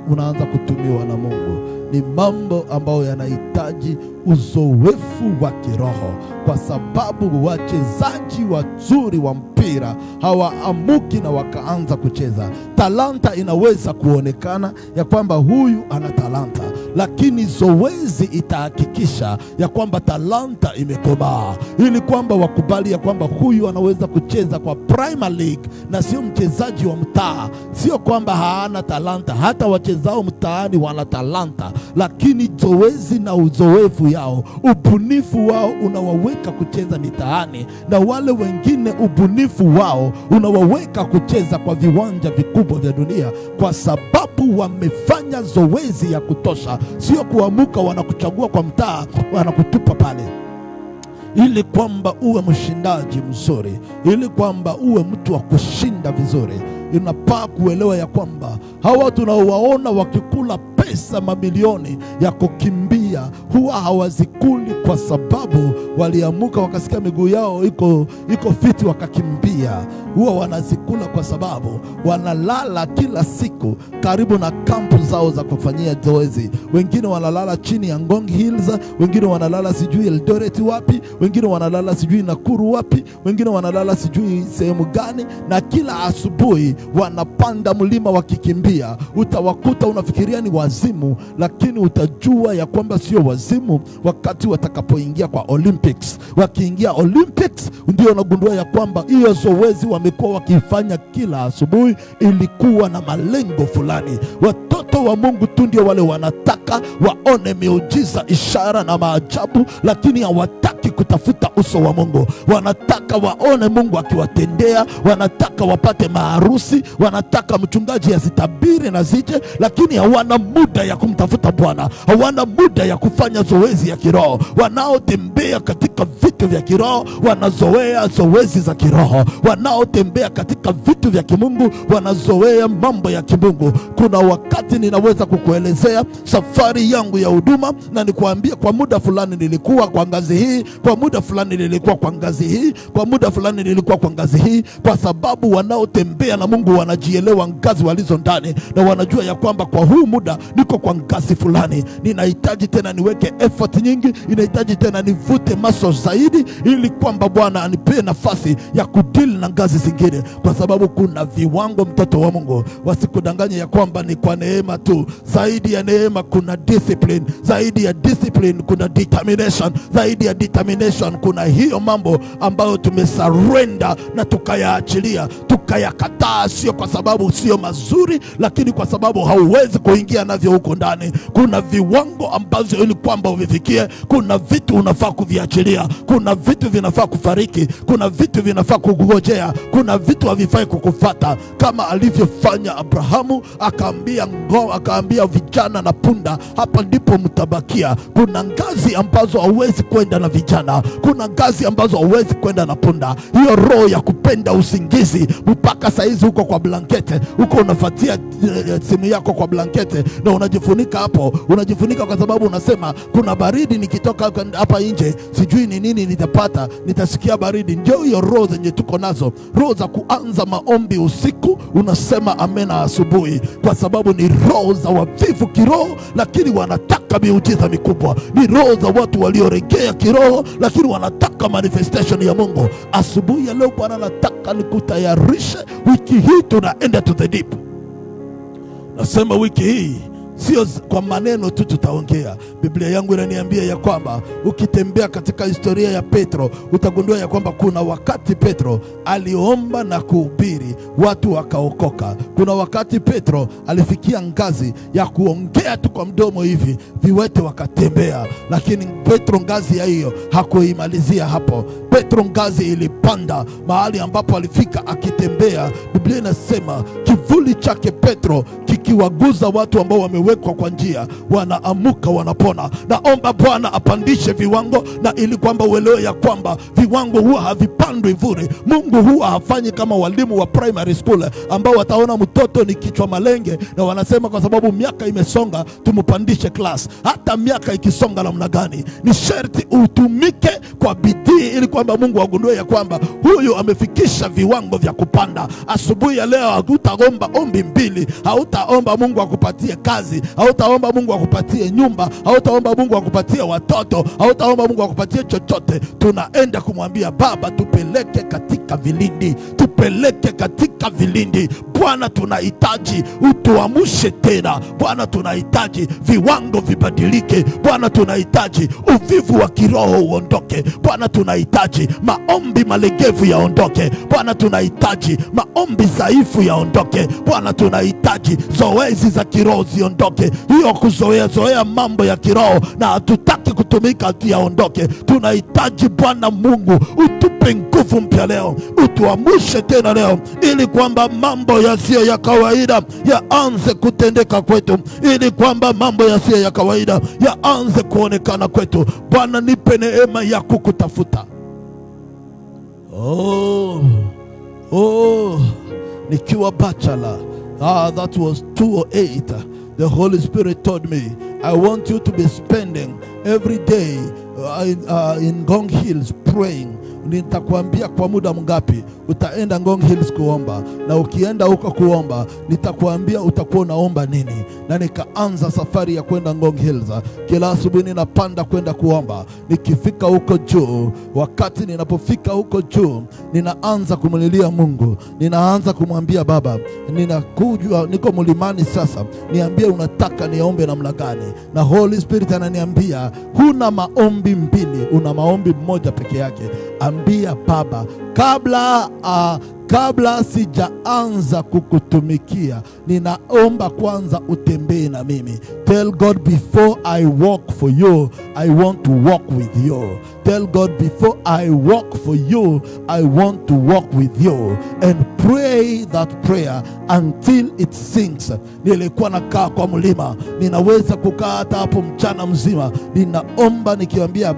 unaanza kutumiwa na Mungu. Ni mambo ambayo yanahitaji uzoefu wa kiroho, kwa sababu wachezaji wazuri wa mpira hawaamuki na wakaanza kucheza. Talanta inaweza kuonekana ya kwamba huyu ana talanta, lakini zoezi itahakikisha ya kwamba talanta imekomaa, ili kwamba wakubali ya kwamba huyu anaweza kucheza kwa Premier League na sio mchezaji wa mtaa. Sio kwamba haana talanta, hata wachezao mtaani wana talanta, lakini zoezi na uzoefu yao, ubunifu wao unawaweka kucheza mitaani, na wale wengine ubunifu wao unawaweka kucheza kwa viwanja vikubwa vya dunia, kwa sababu wamefanya zoezi ya kutosha. Sio kuamuka wanakuchagua kwa mtaa wanakutupa pale. Ili kwamba uwe mshindaji mzuri, ili kwamba uwe mtu wa kushinda vizuri, unapaa kuelewa ya kwamba hawa tunaowaona wakikula pesa mamilioni ya kukimbia huwa hawazikuli kwa sababu waliamuka wakasikia miguu yao iko fiti wakakimbia. Huwa wanazikula kwa sababu wanalala kila siku karibu na kampu zao za kufanyia zoezi. Wengine wanalala chini ya Ngong Hills, wengine wanalala sijui Eldoret wapi, wengine wanalala sijui Nakuru wapi, wengine wanalala sijui sehemu gani, na kila asubuhi wanapanda mlima wakikimbia. Utawakuta unafikiria ni wazimu, lakini utajua ya kwamba sio wazimu wakati watakapoingia kwa Olympics. Wakiingia Olympics ndio unagundua ya kwamba hiyo zoezi wamekuwa wakifanya kila asubuhi ilikuwa na malengo fulani. Watoto wa Mungu tu ndio wale wanataka waone miujiza, ishara na maajabu, lakini hawataki kutafuta uso wa Mungu, wanataka waone Mungu akiwatendea, wanataka wapate maharusi, wanataka mchungaji asitabiri na zije, lakini hawana muda ya kumtafuta Bwana, hawana muda ya kufanya zoezi ya kiroho. Wanaotembea katika vitu vya kiroho wanazoea zoezi za kiroho, wanaotembea katika vitu vya kimungu wanazoea mambo ya kimungu. Kuna wakati ninaweza kukuelezea safari yangu ya huduma na nikuambia kwa muda fulani nilikuwa kwa ngazi hii, kwa muda fulani nilikuwa kwa ngazi hii, kwa muda fulani nilikuwa kwa ngazi hii, kwa sababu wanaotembea na Mungu wanajielewa ngazi walizo ndani, na wanajua ya kwamba kwa huu muda niko kwa ngazi fulani, ninahitaji tena niweke effort nyingi, inahitaji tena nivute maso zaidi, ili kwamba Bwana anipee nafasi ya kudili na ngazi zingine, kwa sababu kuna viwango, mtoto wa Mungu. Wasikudanganye ya kwamba ni kwa neema tu. Zaidi ya neema kuna discipline, zaidi ya discipline kuna determination, zaidi ya determination kuna hiyo mambo ambayo tumesurrender na tukayaachilia, tukayakataa, sio kwa sababu sio mazuri, lakini kwa sababu hauwezi kuingia navyo huko ndani. Kuna viwango ambazo ili kwamba uvifikie, kuna vitu unafaa kuviachilia, kuna vitu vinafaa kufariki, kuna vitu vinafaa kukungojea, kuna vitu havifai kukufuata, kama alivyofanya Abrahamu. Akaambia vijana na punda, hapa ndipo mtabakia. Kuna ngazi ambazo hauwezi kwenda na vijana, kuna ngazi ambazo hauwezi kwenda na punda. Hiyo roho ya kupenda usingizi, mpaka saizi huko kwa blankete, huko unafuatia simu yako kwa blankete na unajifunika hapo, unajifunika kwa sababu unasema kuna baridi, nikitoka hapa nje sijui ni nini nitapata, nitasikia baridi. Ndio hiyo roho zenye tuko nazo, roho za kuanza maombi usiku unasema amena asubuhi, kwa sababu ni roho za wavivu kiroho, lakini wanataka miujiza mikubwa. Ni roho za watu walioregea kiroho, lakini wanataka manifestation ya Mungu. Asubuhi ya leo Bwana nataka nikutayarishe, wiki hii tunaenda to the deep. Nasema wiki hii sio kwa maneno tu tutaongea. Biblia yangu inaniambia ya kwamba ukitembea katika historia ya Petro utagundua ya kwamba kuna wakati Petro aliomba na kuhubiri, watu wakaokoka. Kuna wakati Petro alifikia ngazi ya kuongea tu kwa mdomo hivi, viwete wakatembea. Lakini Petro ngazi ya hiyo hakuimalizia hapo. Petro ngazi ilipanda mahali ambapo alifika akitembea. Biblia inasema kivuli chake Petro kikiwaguza watu ambao wamewekwa kwa njia, wanaamuka, wanapona. Naomba Bwana apandishe viwango, na ili kwamba uelewe ya kwamba viwango huwa havipandwi bure. Mungu huwa hafanyi kama walimu wa primary school ambao wataona mtoto ni kichwa malenge na wanasema kwa sababu miaka imesonga tumpandishe class. Hata miaka ikisonga namna gani, ni sharti utumike kwa bidii ili kwamba Mungu agundue ya kwamba huyu amefikisha viwango vya kupanda. Asubuhi ya leo hautaomba ombi mbili, hautaomba Mungu akupatie kazi, hautaomba Mungu akupatie nyumba, hautaomba Mungu akupatie watoto, hautaomba Mungu akupatie chochote. Tunaenda kumwambia Baba, tupeleke katika vilindi, tupeleke katika vilindi. Bwana tunahitaji utuamushe tena. Bwana tunahitaji viwango vibadilike. Bwana tunahitaji uvivu wa kiroho uondoke. Bwana tunahitaji maombi malegevu yaondoke. Bwana tunahitaji maombi dhaifu yaondoke. Bwana tunahitaji zoezi za kiroho ziondoke. Hiyo kuzoea mambo ya kiroho na hatutaki kutumika yaondoke. Tunahitaji Bwana Mungu utupe nguvu mpya leo, utuamushe tena leo, ili kwamba mambo yasiyo ya kawaida yaanze kutendeka kwetu, ili kwamba mambo yasiyo ya kawaida yaanze kuonekana kwetu. Bwana nipe neema ya kukutafuta. Nikiwa bachelor, that was 208. The Holy Spirit told me, I want you to be spending every day in Ngong Hills praying. Nitakwambia kwa muda mgapi utaenda Ngong Hills kuomba, na ukienda huko kuomba nitakwambia utakuwa unaomba nini. Na nikaanza safari ya kwenda Ngong Hills. Kila asubuhi ninapanda kwenda kuomba. Nikifika huko juu, wakati ninapofika huko juu, ninaanza kumlilia Mungu. Ninaanza kumwambia Baba, ninakujua niko mlimani sasa, niambie unataka niombe namna gani. Na Holy Spirit ananiambia huna maombi mbili, una maombi mmoja peke yake. Ambia Baba, kabla sijaanza kukutumikia, ninaomba kwanza utembee na mimi. Tell God, before I walk for you, I want to walk with you. tell God, before I walk for you, I want to walk with you, and pray that prayer until it sinks. Nilikuwa nakaa kwa mlima, ninaweza kukaa hata hapo mchana mzima, ninaomba nikiambia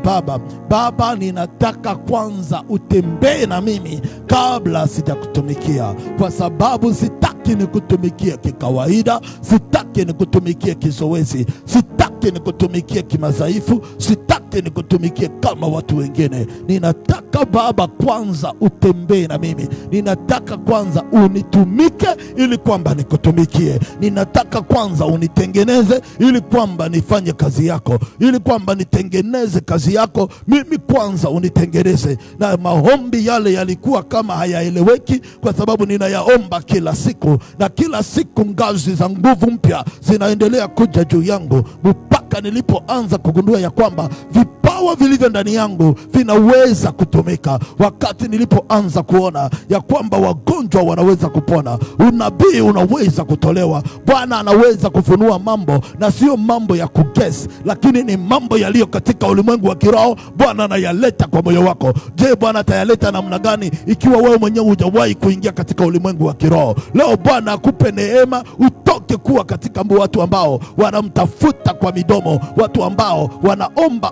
Baba, ninataka kwanza utembee na mimi kabla sijakutumikia, kwa sababu sitaki nikutumikie kikawaida, sitaki nikutumikie kizoezi, sitaki nikutumikie kimadhaifu, sitaki nikutumikie kama watu wengine. Ninataka Baba kwanza utembee na mimi, ninataka kwanza unitumike ili kwamba nikutumikie, ninataka kwanza unitengeneze ili kwamba nifanye kazi yako, ili kwamba nitengeneze kazi yako, mimi kwanza unitengeneze. Na maombi yale yalikuwa kama hayaeleweki, kwa sababu ninayaomba kila siku, na kila siku ngazi za nguvu mpya zinaendelea kuja juu yangu, mpaka nilipoanza kugundua ya kwamba vipawa vilivyo ndani yangu vinaweza kutumika. Wakati nilipoanza kuona ya kwamba wagonjwa wanaweza kupona, unabii unaweza kutolewa, Bwana anaweza kufunua mambo, na sio mambo ya kugesi, lakini ni mambo yaliyo katika ulimwengu wa kiroho, Bwana anayaleta kwa moyo wako. Je, Bwana atayaleta namna gani ikiwa wewe mwenyewe hujawahi kuingia katika ulimwengu wa kiroho? Leo Bwana akupe neema utoke kuwa katika watu ambao wanamtafuta kwa midomo, watu ambao wanaomba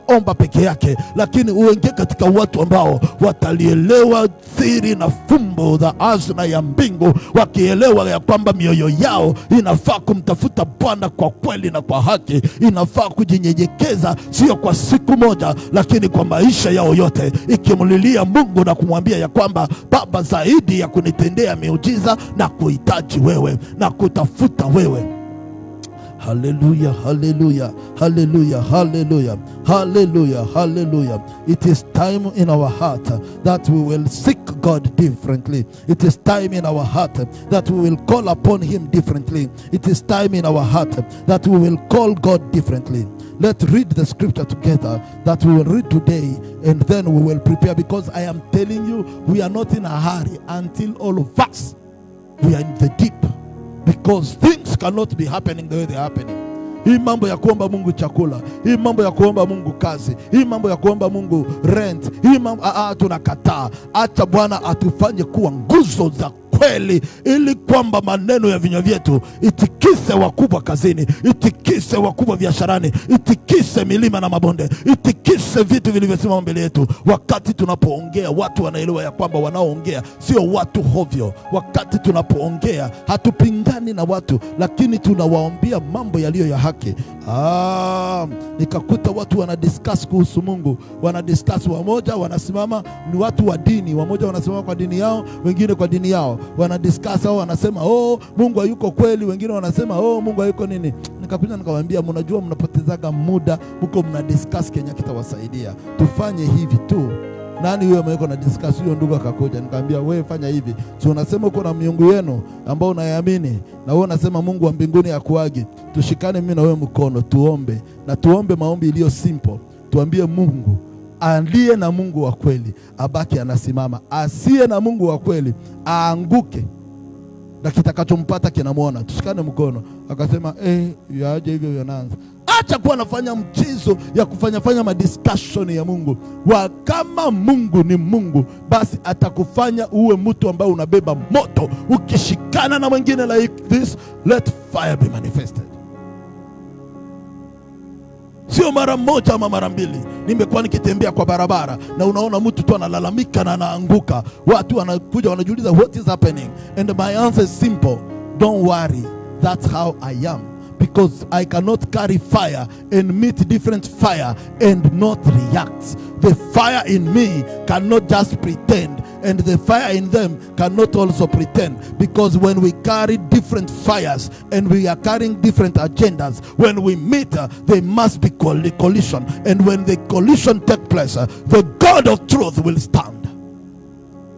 omba peke yake, lakini uingie katika watu ambao watalielewa siri na fumbo za hazina ya mbingu, wakielewa ya kwamba mioyo yao inafaa kumtafuta Bwana kwa kweli na kwa haki, inafaa kujinyenyekeza, sio kwa siku moja lakini kwa maisha yao yote, ikimlilia Mungu na kumwambia ya kwamba Baba, zaidi ya kunitendea miujiza na kuhitaji wewe na kutafuta wewe. Hallelujah, hallelujah, hallelujah, hallelujah, hallelujah, hallelujah. It is time in our heart that we will seek God differently. It is time in our heart that we will call upon him differently. It is time in our heart that we will call God differently. Let's read the scripture together that we will read today, and then we will prepare, because I am telling you, we are not in a hurry until all of us, we are in the deep. Because things cannot be happening the way they're happening. Hii mambo ya kuomba Mungu chakula, hii mambo ya kuomba Mungu kazi, hii mambo ya kuomba Mungu rent, hii mambo tunakataa. Acha Bwana atufanye kuwa nguzo za kweli, ili kwamba maneno ya vinywa vyetu itikise wakubwa kazini, itikise wakubwa biasharani, itikise milima na mabonde, itikise vitu vilivyosimama mbele yetu. Wakati tunapoongea, watu wanaelewa ya kwamba wanaoongea sio watu hovyo. Wakati tunapoongea, hatupingani na watu, lakini tunawaambia mambo yaliyo ya haki. Nikakuta watu wanadiscuss kuhusu Mungu, wanadiscuss, wamoja wanasimama, ni watu wa dini, wamoja wanasimama kwa dini yao, wengine kwa dini yao, wanadiscuss au wanasema Mungu hayuko kweli, wengine wanasema Mungu hayuko nini. Nikakuja nikawaambia, mnajua mnapotezaga muda mko mnadiscuss Kenya kitawasaidia. Tufanye hivi tu. Nani huyo ameweko na discuss? Huyo ndugu akakuja, nikamwambia, wewe fanya hivi. So unasema uko na miungu yenu ambao unayaamini, na wewe unasema Mungu wa mbinguni akuage. Tushikane mimi na wewe mkono, tuombe. Na tuombe maombi iliyo simple. Tuambie Mungu, aliye na Mungu wa kweli abaki anasimama, asiye na Mungu wa kweli aanguke, na kitakachompata kinamuona. Tushikane mkono. Akasema yaje hivyo yanaanza. Acha kuwa nafanya mchezo ya kufanya madiscussion ya Mungu. Kama Mungu ni Mungu, basi atakufanya uwe mtu ambao unabeba moto. Ukishikana na mwingine like this, let fire be manifested. Sio mara moja ama mara mbili. Nimekuwa nikitembea kwa barabara na unaona mtu tu analalamika na anaanguka. Watu wanakuja wanajiuliza, what is happening? And my answer is simple. Don't worry. That's how I am. Because I cannot carry fire and meet different fire and not react. The fire in me cannot just pretend, and the fire in them cannot also pretend. Because when we carry different fires and we are carrying different agendas, when we meet, there must be collision. And when the collision takes place, the God of truth will stand.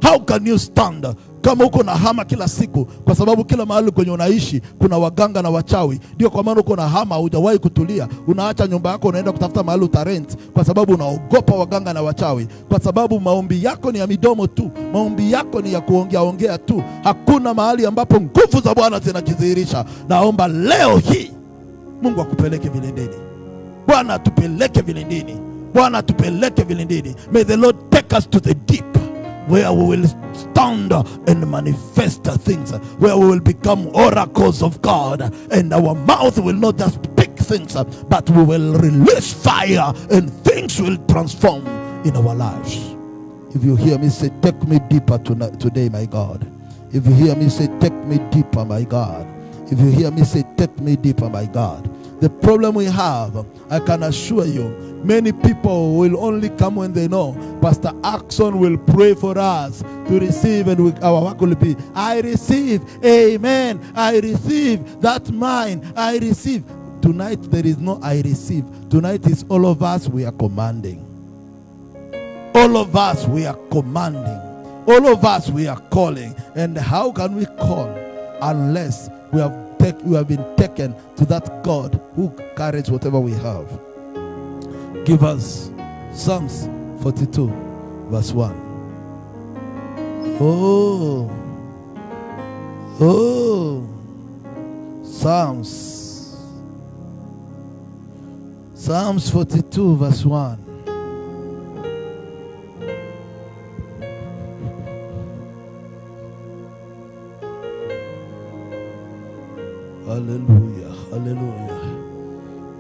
How can you stand kama uko na hama kila siku? Kwa sababu kila mahali kwenye unaishi kuna waganga na wachawi. Ndio kwa maana uko na hama, hujawahi kutulia. Unaacha nyumba yako unaenda kutafuta mahali utarent, kwa sababu unaogopa waganga na wachawi. Kwa sababu maombi yako ni ya midomo tu, maombi yako ni ya kuongea tu. Hakuna mahali ambapo nguvu za Bwana zinajidhihirisha. Naomba leo hii Mungu akupeleke vilindini. Bwana atupeleke vilindini. Bwana tupeleke vilindini. May the Lord take us to the deep, where we will stand and manifest things, where we will become oracles of God, and our mouth will not just speak things, but we will release fire, and things will transform in our lives. If you hear me say, take me deeper today, my God. If you hear me say, take me deeper, my God. If you hear me say, take me deeper, my God. The problem we have, I can assure you, many people will only come when they know Pastor Axon will pray for us to receive, and our work will be, I receive, amen, I receive, that's mine, I receive. Tonight there is no I receive. Tonight is all of us, we are commanding. All of us, we are commanding. All of us, we are calling. And how can we call unless we have been taken to that God who carries whatever we have? Give us Psalms 42 verse 1. Psalms 42 verse 1. Hallelujah, hallelujah.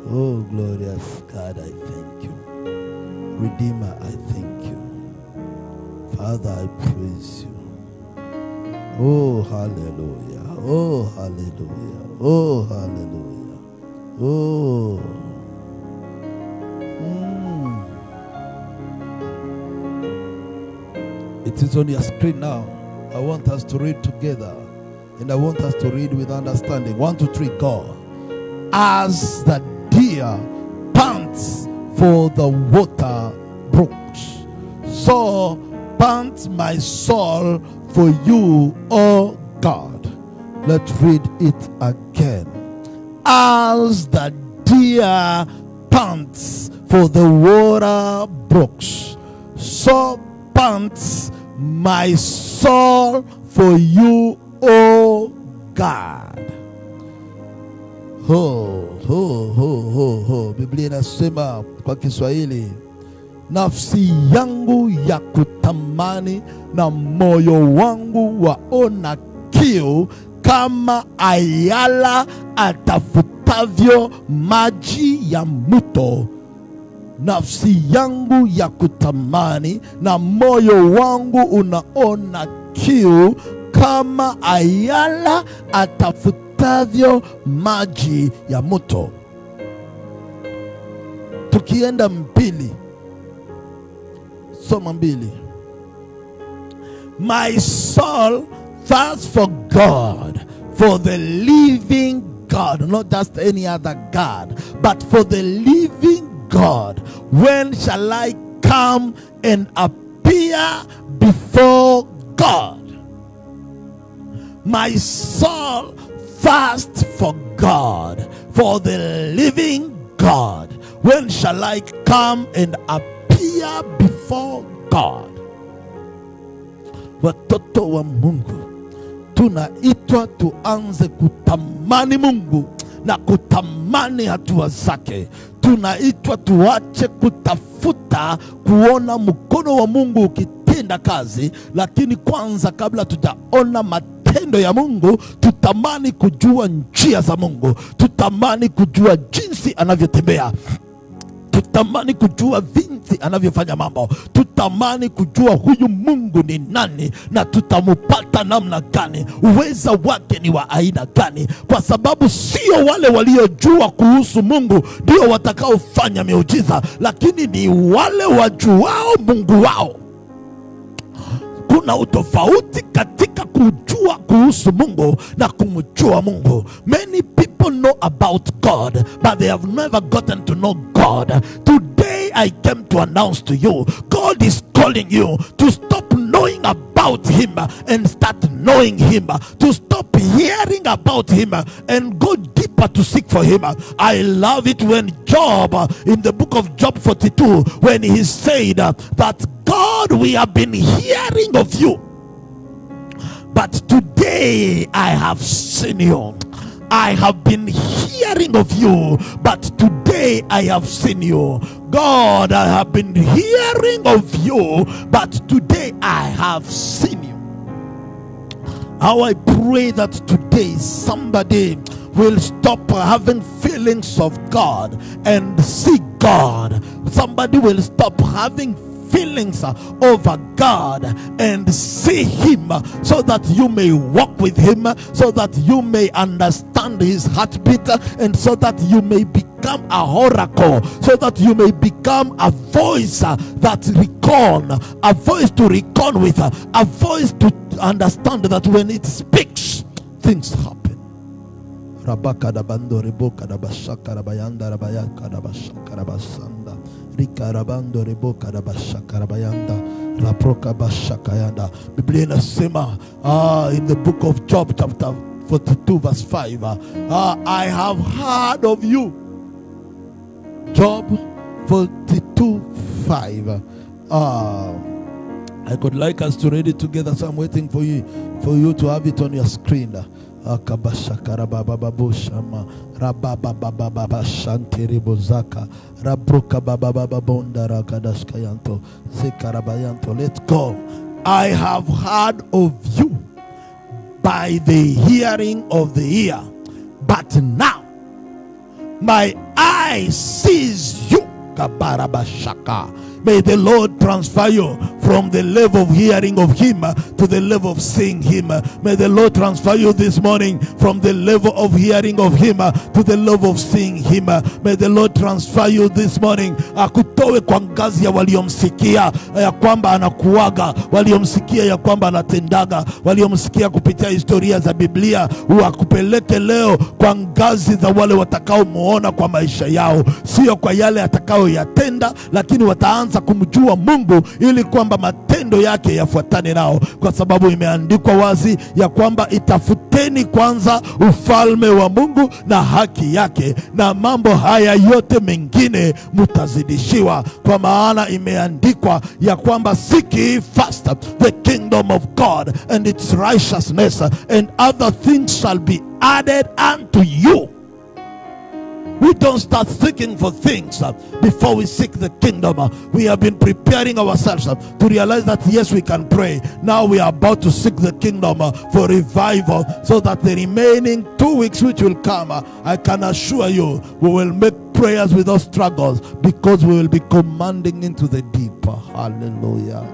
Oh, glorious God, I thank you. Redeemer, I thank you. Father, I praise you. Oh, hallelujah. Oh, hallelujah. Oh, hallelujah. Oh. It is on your screen now. I want us to read together. And I want us to read with understanding. 1, 2, 3, go. As the deer pants for the water brooks, so pants my soul for you, O God. Let's read it again. As the deer pants for the water brooks, so pants my soul for you, O God. Biblia inasema kwa Kiswahili, nafsi yangu ya kutamani na moyo wangu waona kiu kama ayala atafutavyo maji ya mto. Nafsi yangu ya kutamani na moyo wangu unaona kiu kama ayala atafutavyo maji ya mto. Tukienda mbili, soma mbili. My soul thirsts for God, for the living God, not just any other God, but for the living God. When shall I come and appear before God? My soul thirsts for God, for the living God. When shall I come and appear before God? Watoto wa Mungu, tunaitwa tuanze kutamani Mungu na kutamani hatua zake. Tunaitwa tuache kutafuta kuona mkono wa Mungu ukitenda kazi, lakini kwanza kabla tujaona matendo ya Mungu, tutamani kujua njia za Mungu, tutamani kujua jinsi anavyotembea, tutamani kujua vinsi anavyofanya mambo, tutamani kujua huyu Mungu ni nani na tutamupata namna gani, uweza wake ni wa aina gani, kwa sababu sio wale waliojua kuhusu Mungu ndio watakaofanya miujiza, lakini ni wale wajuao Mungu wao. Kuna utofauti katika kujua kuhusu Mungu na kumjua Mungu. Many people know about God, but they have never gotten to know God. Today I came to announce to you, God is calling you to stop knowing about him and start knowing him, to stop hearing about him and go deeper to seek for him. I love it when Job, in the book of Job 42, when he said that God, we have been hearing of you, but today I have seen you. I have been hearing of you, but today I have seen you. God, I have been hearing of you, but today I have seen you. How I pray that today somebody will stop having feelings of God and see God. Somebody will stop having feelings over God and see him, so that you may walk with him, so that you may understand his heartbeat, and so that you may become a oracle, so that you may become a voice that recon, a voice to reckon with, a voice to understand that when it speaks, things happen. Rabakadabando reboka rabashaka rabayanda rabayaka rabashaka rabasanda rikarabando reboka rabashaka rabayanda raproka bashakayanda. Biblia inasema in the book of Job chapter 42 verse 5, I have heard of you. Job 42:5. I could like us to read it together, so I'm waiting for you to have it on your screen. Akabashakarabababushama rabababababa shanteribozaka rabruka babababonda rakadashkayanto zekarabayanto. Let's go. I have heard of you by the hearing of the ear, but now my eye sees you. Kabarabashaka. May the Lord transfer you from the level of hearing of him to the level of seeing him. May the Lord transfer you this morning from the level of hearing of him to the level of seeing him. May the Lord transfer you this morning. Akutowe kwa ngazi ya waliomsikia ya kwamba anakuaga, waliomsikia ya kwamba anatendaga, waliomsikia kupitia historia za Biblia, akupeleke leo kwa ngazi za wale watakao muona kwa maisha yao, sio kwa yale atakao yatenda, lakini wataanza kumjua Mungu ili kwamba matendo yake yafuatane nao, kwa sababu imeandikwa wazi ya kwamba itafuteni kwanza ufalme wa Mungu na haki yake, na mambo haya yote mengine mutazidishiwa. Kwa maana imeandikwa ya kwamba seek ye first the kingdom of God and its righteousness, and other things shall be added unto you. We don't start seeking for things before we seek the kingdom. We have been preparing ourselves to realize that yes, we can pray. Now we are about to seek the kingdom for revival, so that the remaining 2 weeks which will come, I can assure you, we will make prayers without struggles, because we will be commanding into the deep. Hallelujah.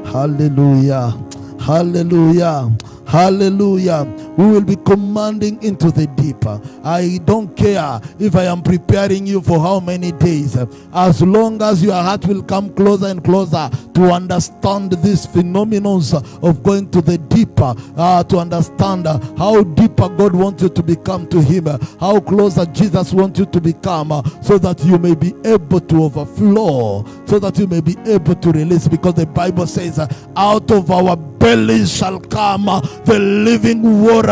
Hallelujah. Hallelujah. Hallelujah. We will be commanding into the deep. I don't care if I am preparing you for how many days, as long as your heart will come closer and closer to understand these phenomena of going to the deeper, to understand how deeper God wants you to become to him, how closer Jesus wants you to become, so that you may be able to overflow, so that you may be able to release, because the Bible says out of our bellies shall come the living waters.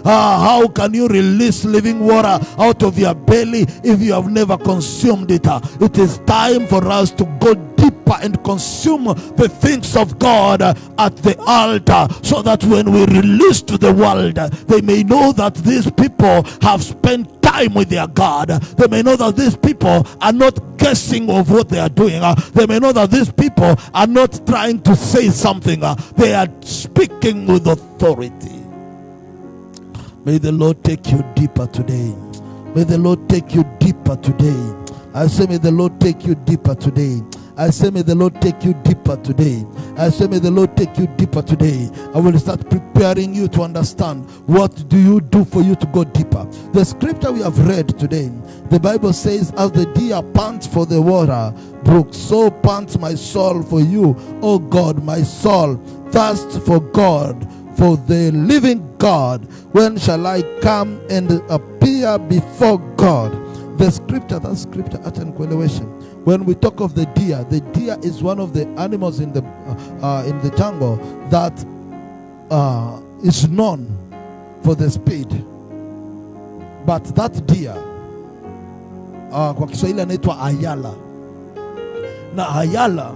How can you release living water out of your belly if you have never consumed it? It is time for us to go deeper and consume the things of God at the altar, so that when we release to the world, they may know that these people have spent time with their God. They may know that these people are not guessing of what they are doing. They may know that these people are not trying to say something. They are speaking with authority. May the Lord take you deeper today. May the Lord take you deeper today. I say, may the Lord take you deeper today. I say, may the Lord take you deeper today. I say, may the Lord take you deeper today. I will start preparing you to understand what do you do for you to go deeper. The scripture we have read today, the Bible says, as the deer pants for the water brook, so pants my soul for you, O God. My soul thirsts for God, for the living God. When shall I come and appear before God? The scripture, that scripture at Nkweleweshe. When we talk of the deer is one of the animals in the jungle that is known for the speed. But that deer, kwa Kiswahili anaitwa ayala. Na ayala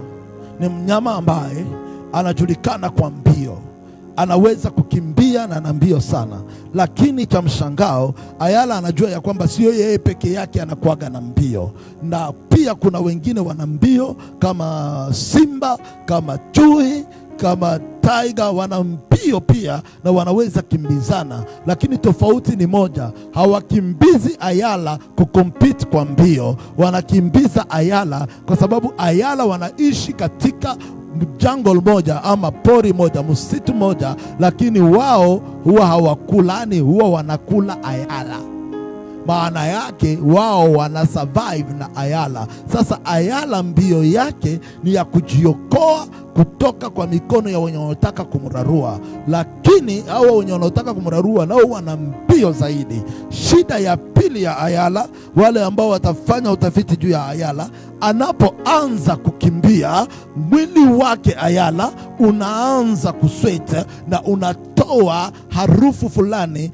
ni mnyama ambaye anajulikana kwa mbio. anaweza kukimbia na ana mbio sana. Lakini cha mshangao, Ayala anajua ya kwamba sio yeye peke yake anakuaga na mbio, na pia kuna wengine wana mbio kama simba, kama chui, kama tiger, wana mbio pia na wanaweza kimbizana. Lakini tofauti ni moja, hawakimbizi Ayala kukompiti kwa mbio, wanakimbiza Ayala kwa sababu Ayala wanaishi katika jungle moja ama pori moja, msitu moja, lakini wao huwa hawakulani, huwa wanakula Ayala. Maana yake wao wana survive na Ayala. Sasa Ayala mbio yake ni ya kujiokoa kutoka kwa mikono ya wenye wanataka kumrarua, lakini hao wenye wanataka kumrarua nao wana mbio zaidi. Shida ya pili ya Ayala, wale ambao watafanya utafiti juu ya Ayala, anapoanza kukimbia mwili wake Ayala unaanza kusweta na unatoa harufu fulani,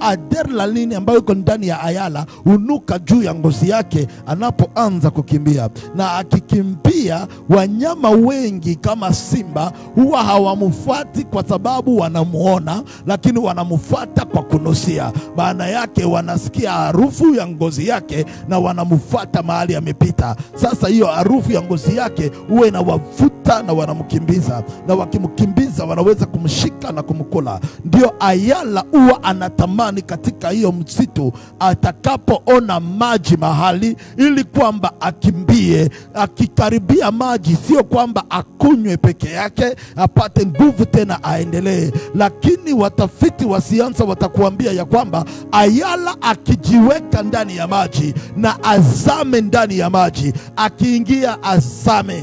adrenaline ambayo iko ndani ya Ayala unuka juu ya ngozi yake anapoanza kukimbia. Na akikimbia, wanyama wengi kama simba huwa hawamfuati kwa sababu wanamuona, lakini wanamfuata kwa kunusia. Maana yake wanasikia harufu ya ngozi yake na wanamfuata mahali amepita. Sasa hiyo harufu ya ngozi yake huwa inawavuta na wanamkimbiza, na wakimkimbiza wanaweza kumshika na kumkula. Ndio Ayala huwa anatamani katika hiyo msitu atakapoona maji mahali, ili kwamba akimbie. Akikaribia maji, sio kwamba akunywe peke yake apate nguvu tena aendelee, lakini watafiti wa siansa watakuambia ya kwamba Ayala akijiweka ndani ya maji na azame ndani ya maji, akiingia azame,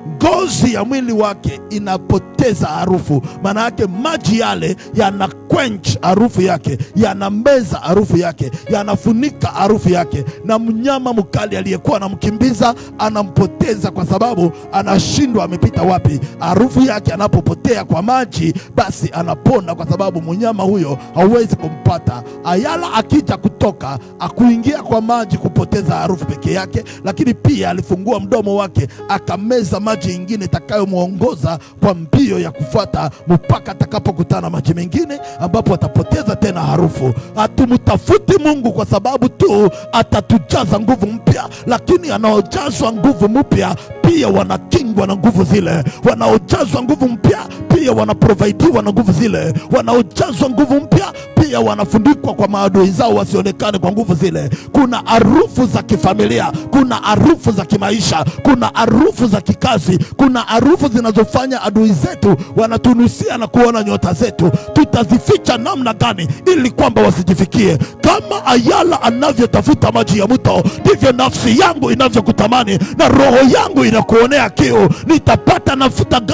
ngozi ya mwili wake inapoteza harufu. Maana yake maji yale yana quench harufu yake, yanameza harufu yake, yanafunika harufu yake, na mnyama mkali aliyekuwa anamkimbiza anampoteza kwa sababu anashindwa amepita wapi. Harufu yake anapopotea kwa maji, basi anapona kwa sababu mnyama huyo hauwezi kumpata. Ayala akija kutoka akuingia kwa maji kupoteza harufu peke yake, lakini pia alifungua mdomo wake akameza maji ingine itakayomuongoza kwa mbio ya kufuata mpaka atakapokutana maji mengine ambapo atapoteza tena harufu. Hatumtafuti Mungu kwa sababu tu atatujaza nguvu mpya, lakini anaojazwa nguvu mpya pia wanakingwa na nguvu zile. Wanaojazwa nguvu mpya pia wanaprovidiwa na nguvu zile. Wanaojazwa nguvu mpya pia wanafundikwa kwa maadui zao wasionekane kwa nguvu zile. Kuna harufu za kifamilia, kuna harufu za kimaisha, kuna harufu za kikazi, kuna harufu zinazofanya adui zetu wanatunusia na kuona nyota zetu. Tutazificha namna gani ili kwamba wasijifikie? Kama Ayala anavyotafuta maji ya mto, ndivyo nafsi yangu inavyokutamani na roho yangu inakuonea kiu. Nitapata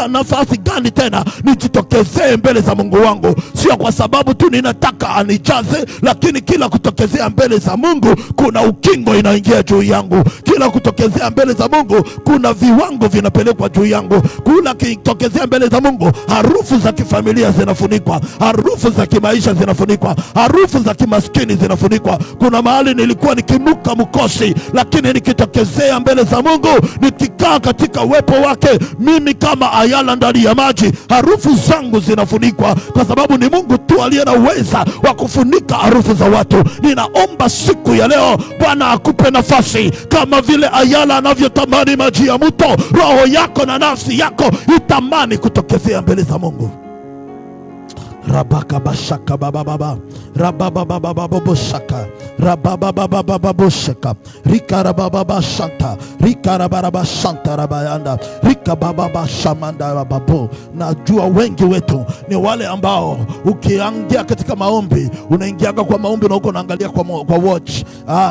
nafasi gani tena nijitokezee mbele za Mungu wangu? Sio kwa sababu tu ninataka anijaze, lakini kila kutokezea mbele za Mungu kuna ukingo inaingia juu yangu. Kila kutokezea mbele za Mungu kuna viwango vinapelekwa juu yangu. Kila kutokezea mbele za Mungu harufu za kifamilia zinafunikwa, harufu za kimaisha zinafunikwa, harufu za kimaskini zinafunikwa. Kuna mahali nilikuwa nikinuka mkosi, lakini nikitokezea mbele za Mungu, nikikaa katika uwepo wake, mimi kama Ayala ndani ya maji, harufu zangu zinafunikwa, kwa sababu ni Mungu tu aliye na uweza wa kufunika harufu za watu. Ninaomba siku ya leo Bwana akupe nafasi, kama vile Ayala anavyotamani maji ya mto, roho yako na nafsi yako itamani kutokezea mbele za Mungu. Rabaka bashaka baba baba rababa baba baba boshaka rababa baba baba boshaka rikara baba bashanta rikara baba shanta rabayanda rika baba bashamanda rababo. Najua wengi wetu ni wale ambao ukiingia katika maombi, unaingia kwa maombi na uko unaangalia kwa watch,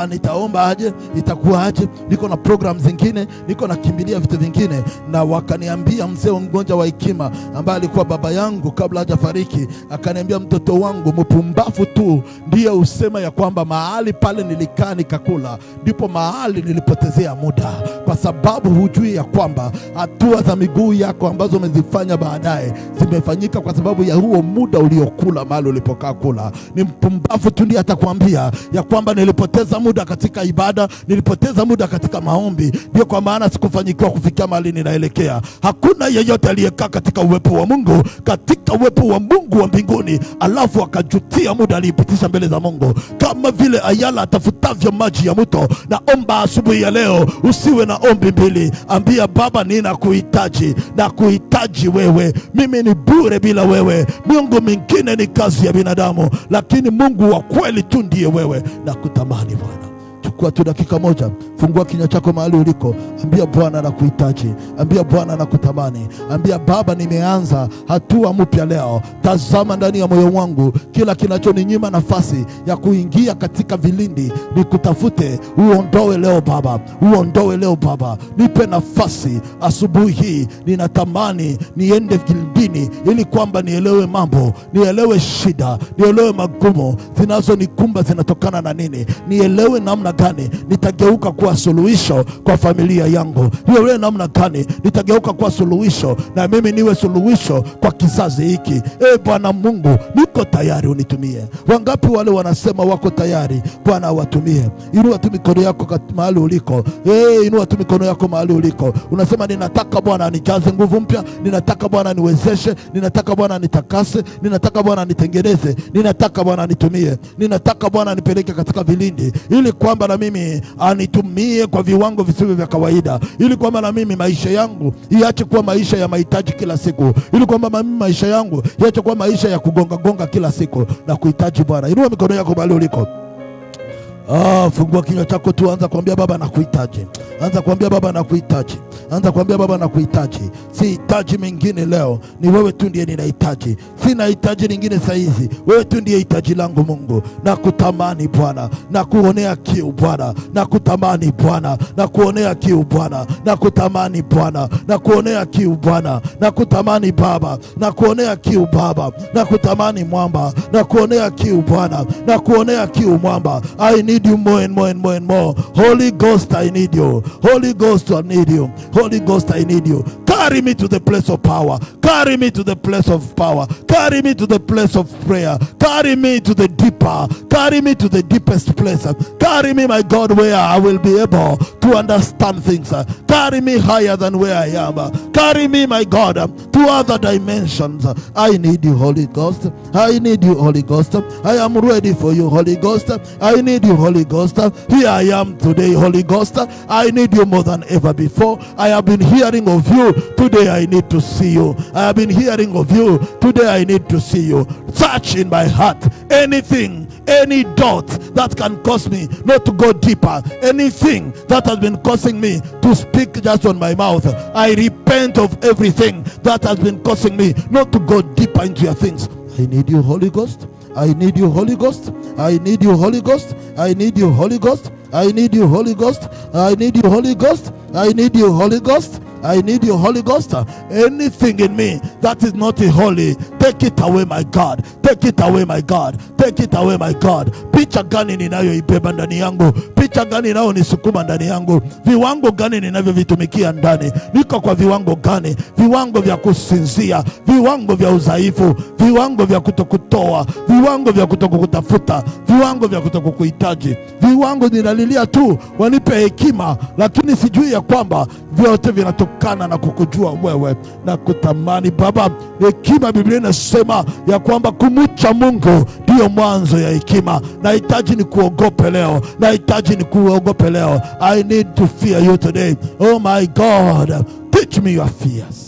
nitaomba aje, itakuwa aje, niko na program zingine, niko na kimbilia vitu vingine. Na wakaniambia mzee mgonja wa hekima ambaye alikuwa baba yangu kabla hajafariki, akaniambia, mtoto wangu, mpumbafu tu ndiye usema ya kwamba mahali pale nilikaa nikakula ndipo mahali nilipotezea muda. kwa sababu hujui ya kwamba hatua za miguu yako ambazo umezifanya baadaye zimefanyika kwa sababu ya huo muda uliokula mahali ulipokaa kula. Ni mpumbavu tu ndiye atakwambia ya kwamba nilipoteza muda katika ibada, nilipoteza muda katika maombi, ndio kwa maana sikufanikiwa kufikia mahali ninaelekea. Hakuna yeyote aliyekaa katika uwepo wa Mungu, katika uwepo wa Mungu wa mbinguni, alafu akajutia muda aliipitisha mbele za Mungu. Kama vile ayala atafutavyo maji ya mto, naomba asubuhi ya leo usiwe na ombi mbili. Ambia Baba, ninakuhitaji, na kuhitaji wewe. Mimi ni bure bila wewe. Mungu mwingine ni kazi ya binadamu, lakini Mungu wa kweli tu ndiye wewe. Na kutamani Bwana. Chukua tu dakika moja, fungua kinywa chako mahali uliko, ambia Bwana nakuhitaji, ambia Bwana nakutamani, ambia Baba, nimeanza hatua mpya leo. Tazama ndani ya moyo wangu kila kinachoninyima nafasi ya kuingia katika vilindi nikutafute, uondoe leo Baba, uondoe leo Baba. Nipe nafasi asubuhi hii, ninatamani niende vilindini ili kwamba nielewe mambo, nielewe shida, nielewe magumu zinazonikumba zinatokana na nini, nielewe namna gani nitageuka kuwa suluhisho kwa familia yangu, nielewe namna gani nitageuka kuwa suluhisho na mimi niwe suluhisho kwa kizazi hiki. Bwana Mungu, niko tayari, unitumie. Wangapi wale wanasema wako tayari? Bwana watumie. Inua tu mikono yako mahali uliko. Inua tu mikono yako mahali uliko. Unasema ninataka Bwana nijaze nguvu mpya, ninataka Bwana niwezeshe, ninataka Bwana nitakase, ninataka Bwana nitengeneze, ninataka Bwana nitumie, ninataka Bwana nipeleke katika vilindi ili kwamba na mimi anitumie kwa viwango visivyo vya kawaida, ili kwamba na mimi maisha yangu iache kuwa maisha ya mahitaji kila siku, ili kwamba mimi maisha yangu iache kuwa maisha ya kugonga kila siku. Na kuhitaji Bwana. Inua mikono yako mahali uliko. Fungua kinywa chako tu, anza kuambia Baba nakuhitaji. Anza kuambia Baba nakuhitaji. Anza kuambia Baba nakuhitaji. Sihitaji mengine leo, ni wewe tu ndiye ninahitaji. Sina hitaji lingine saa hizi, wewe tu ndiye hitaji langu Mungu. Na kutamani Bwana, na kuonea kiu Bwana, na kutamani Bwana, na kuonea kiu Bwana, na kutamani Bwana, na kuonea kiu Bwana, na kutamani Baba, na kuonea kiu Baba, na kutamani Mwamba, na kuonea kiu Bwana, na kuonea kiu Mwamba. I need you more and more and more and more. Holy Ghost, I need you. Holy Ghost, I need you. Holy Ghost, I need you. Carry me to the place of power. Carry me to the place of power. Carry me to the place of prayer. Carry me to the deeper. Carry me to the deepest place. Carry me, my God, where I will be able to understand things. Carry me higher than where I am. Carry me, my God, to other dimensions. I need you, Holy Ghost. I need you, Holy Ghost. I am ready for you, Holy Ghost. I need you, Holy Ghost. Here I am today, Holy Ghost. I need you more than ever before. I have been hearing of you. Today I need to see you. I have been hearing of you. Today I need to see you. Search in my heart anything, any dot that can cause me not to go deeper, anything that has been causing me to speak just on my mouth. I repent of everything that has been causing me not to go deeper into your things. I need you, Holy Ghost. I need you, Holy Ghost. I need you, Holy Ghost. I need you, Holy Ghost. I need you, Holy Ghost. I need you, Holy Ghost. I need you, Holy Ghost. I need you, Holy Ghost. Anything in me that is not holy, take it away, my God. Take it away, my God. Take it away, my God. Picha gani ninayoibeba ndani yangu? Picha gani inayonisukuma ndani yangu? Viwango gani ninavyovitumikia ndani? Niko kwa viwango gani? Viwango vya kusinzia, viwango vya udhaifu, viwango vya kutokutoa, viwango vya kutokutafuta, viwango vya kutokuhitaji, viwango ninalilia tu wanipe hekima, lakini sijui ya kwamba vyote vinatokana na kukujua wewe na kutamani Baba. Hekima, Biblia inasema ya kwamba kumcha Mungu ndio mwanzo ya hekima. Nahitaji ni kuogope leo. Nahitaji ni kuogope leo. I need to fear you today. Oh my God, teach me your fears.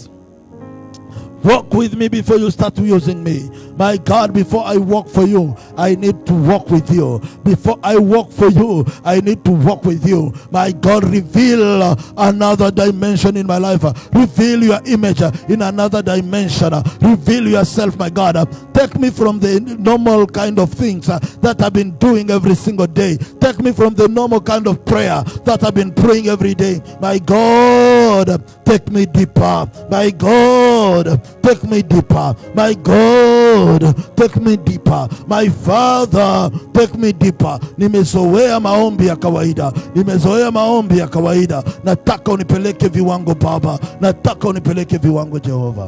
Walk with me before you start using me. My God, before I walk for you, I need to walk with you. Before I walk for you, I need to walk with you. My God, reveal another dimension in my life. Reveal your image in another dimension. Reveal yourself, my God. Take me from the normal kind of things that I've been doing every single day. Take me from the normal kind of prayer that I've been praying every day. My God, God, take me deeper. My God, take me deeper. My God, take me deeper. My Father, take me deeper. Nimezoea maombi ya kawaida. Nimezoea maombi ya kawaida. Nataka unipeleke viwango Baba. Nataka unipeleke viwango Jehova.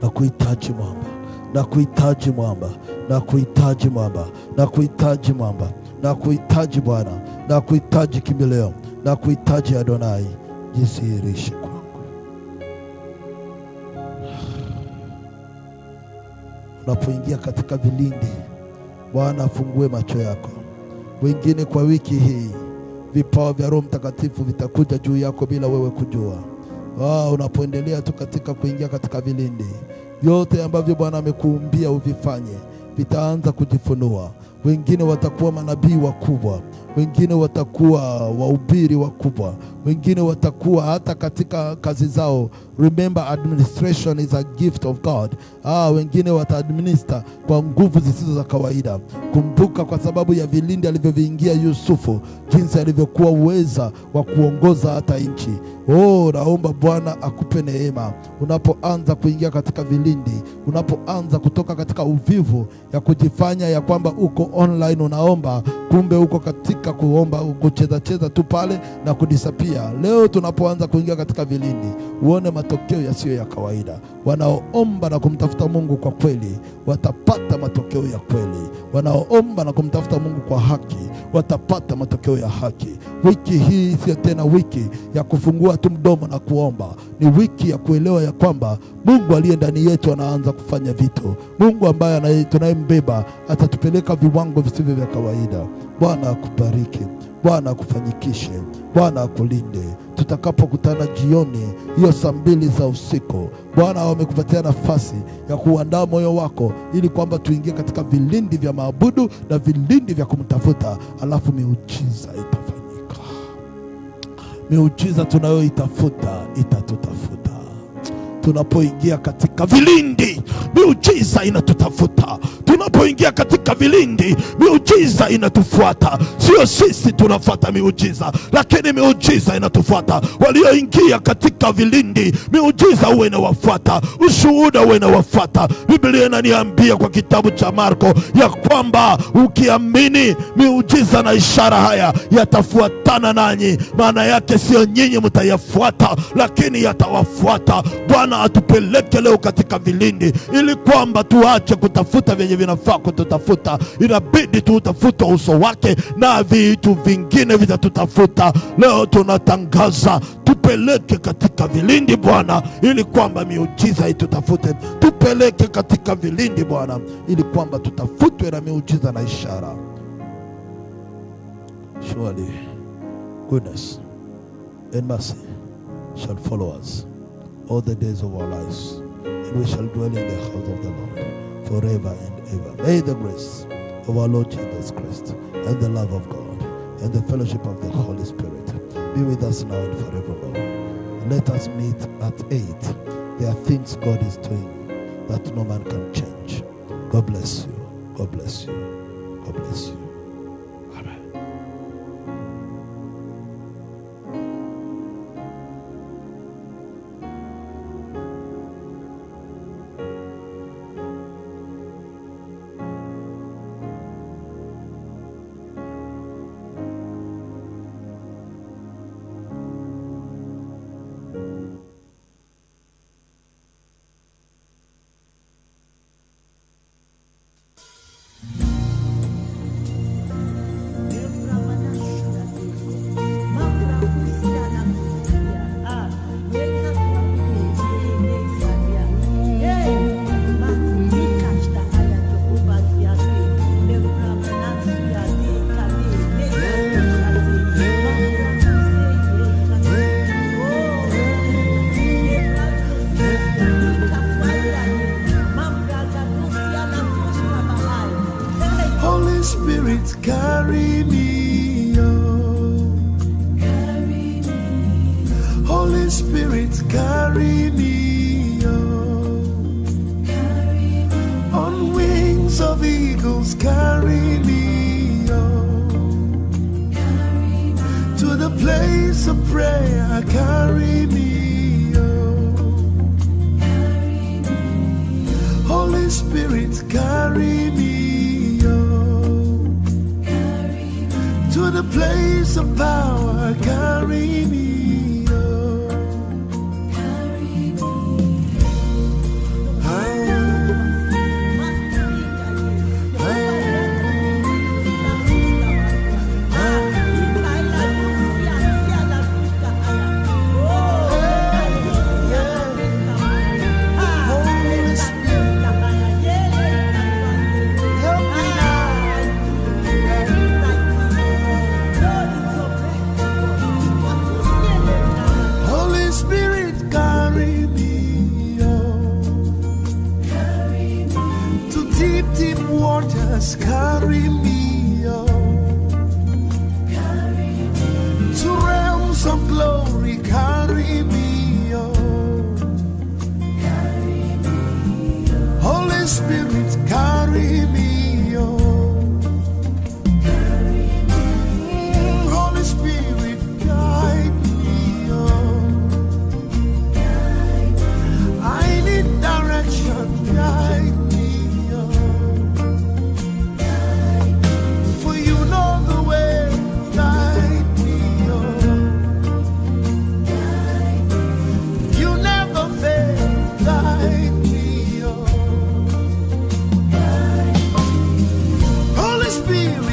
Nakuhitaji mwamba. Nakuhitaji mwamba. Nakuhitaji mwamba. Nakuhitaji mwamba. Nakuhitaji Bwana. Nakuhitaji kimbilio. Nakuhitaji Adonai. Jidhihirishe kwangu. Unapoingia katika vilindi, Bwana afungue macho yako. Wengine kwa wiki hii vipawa vya Roho Mtakatifu vitakuja juu yako bila wewe kujua. Unapoendelea tu katika kuingia katika vilindi, yote ambavyo Bwana amekuumbia uvifanye vitaanza kujifunua. Wengine watakuwa manabii wakubwa, wengine watakuwa wahubiri wakubwa, wengine watakuwa hata katika kazi zao. Remember, administration is a gift of God. Wengine wataadminister kwa nguvu zisizo za kawaida. Kumbuka kwa sababu ya vilindi alivyoviingia Yusufu, jinsi alivyokuwa uweza wa kuongoza hata nchi. Naomba Bwana akupe neema unapoanza kuingia katika vilindi, unapoanza kutoka katika uvivu ya kujifanya ya kwamba uko online unaomba, kumbe uko katika kuomba kucheza tu pale na kudisappear. Leo tunapoanza kuingia katika vilindi, uone matokeo yasiyo ya kawaida. Wanaoomba na kumtafuta Mungu kwa kweli watapata matokeo ya kweli. Wanaoomba na kumtafuta Mungu kwa haki watapata matokeo ya haki. Wiki hii sio tena wiki ya kufungua tu mdomo na kuomba. Ni wiki ya kuelewa ya kwamba Mungu aliye ndani yetu anaanza kufanya vitu. Mungu ambaye tunayembeba atatupeleka viwango visivyo vya kawaida. Bwana akubariki. Bwana akufanyikishe. Bwana akulinde. Tutakapokutana jioni hiyo saa 2 za usiku, Bwana amekupatia nafasi ya kuandaa moyo wako ili kwamba tuingie katika vilindi vya maabudu na vilindi vya kumtafuta, alafu miujiza itafanyika. Miujiza tunayoitafuta itatutafuta. Tunapoingia katika vilindi, miujiza inatutafuta. Tunapoingia katika vilindi, miujiza inatufuata. Sio sisi tunafuata miujiza, lakini miujiza inatufuata. Walioingia katika vilindi, miujiza uwe inawafuata, ushuhuda uwe inawafuata. Biblia inaniambia kwa kitabu cha Marko ya kwamba ukiamini, miujiza na ishara haya yatafuatana nanyi. Maana yake sio nyinyi mtayafuata, lakini yatawafuata. Bwana atupeleke leo katika vilindi ili kwamba tuache kutafuta vyenye vinafaa kututafuta. Inabidi tutafute uso wake na vitu vingine vitatutafuta. Leo tunatangaza, tupeleke katika vilindi Bwana, ili kwamba miujiza itutafute. Tupeleke katika vilindi Bwana, ili kwamba tutafutwe na miujiza na ishara. Surely goodness and mercy shall follow us all the days of our lives, and we shall dwell in the house of the Lord forever and ever. May the grace of our Lord Jesus Christ and the love of God and the fellowship of the Holy Spirit be with us now and forevermore. Let us meet at 8. There are things God is doing that no man can change. God bless you. God bless you. God bless you. Amen. Carry me, oh. Carry me. Holy Spirit, carry me, oh. Carry me. On wings of eagles, carry me, oh. Carry me. To the place of prayer, carry me, oh. Holy Spirit, carry me, oh. To the place of power, carry me, oh. Carry me, oh. To realms of glory, carry me, oh. Holy Spirit, carry me, oh. Holy Spirit, guide me, oh. I need direction, guide me. Spirit.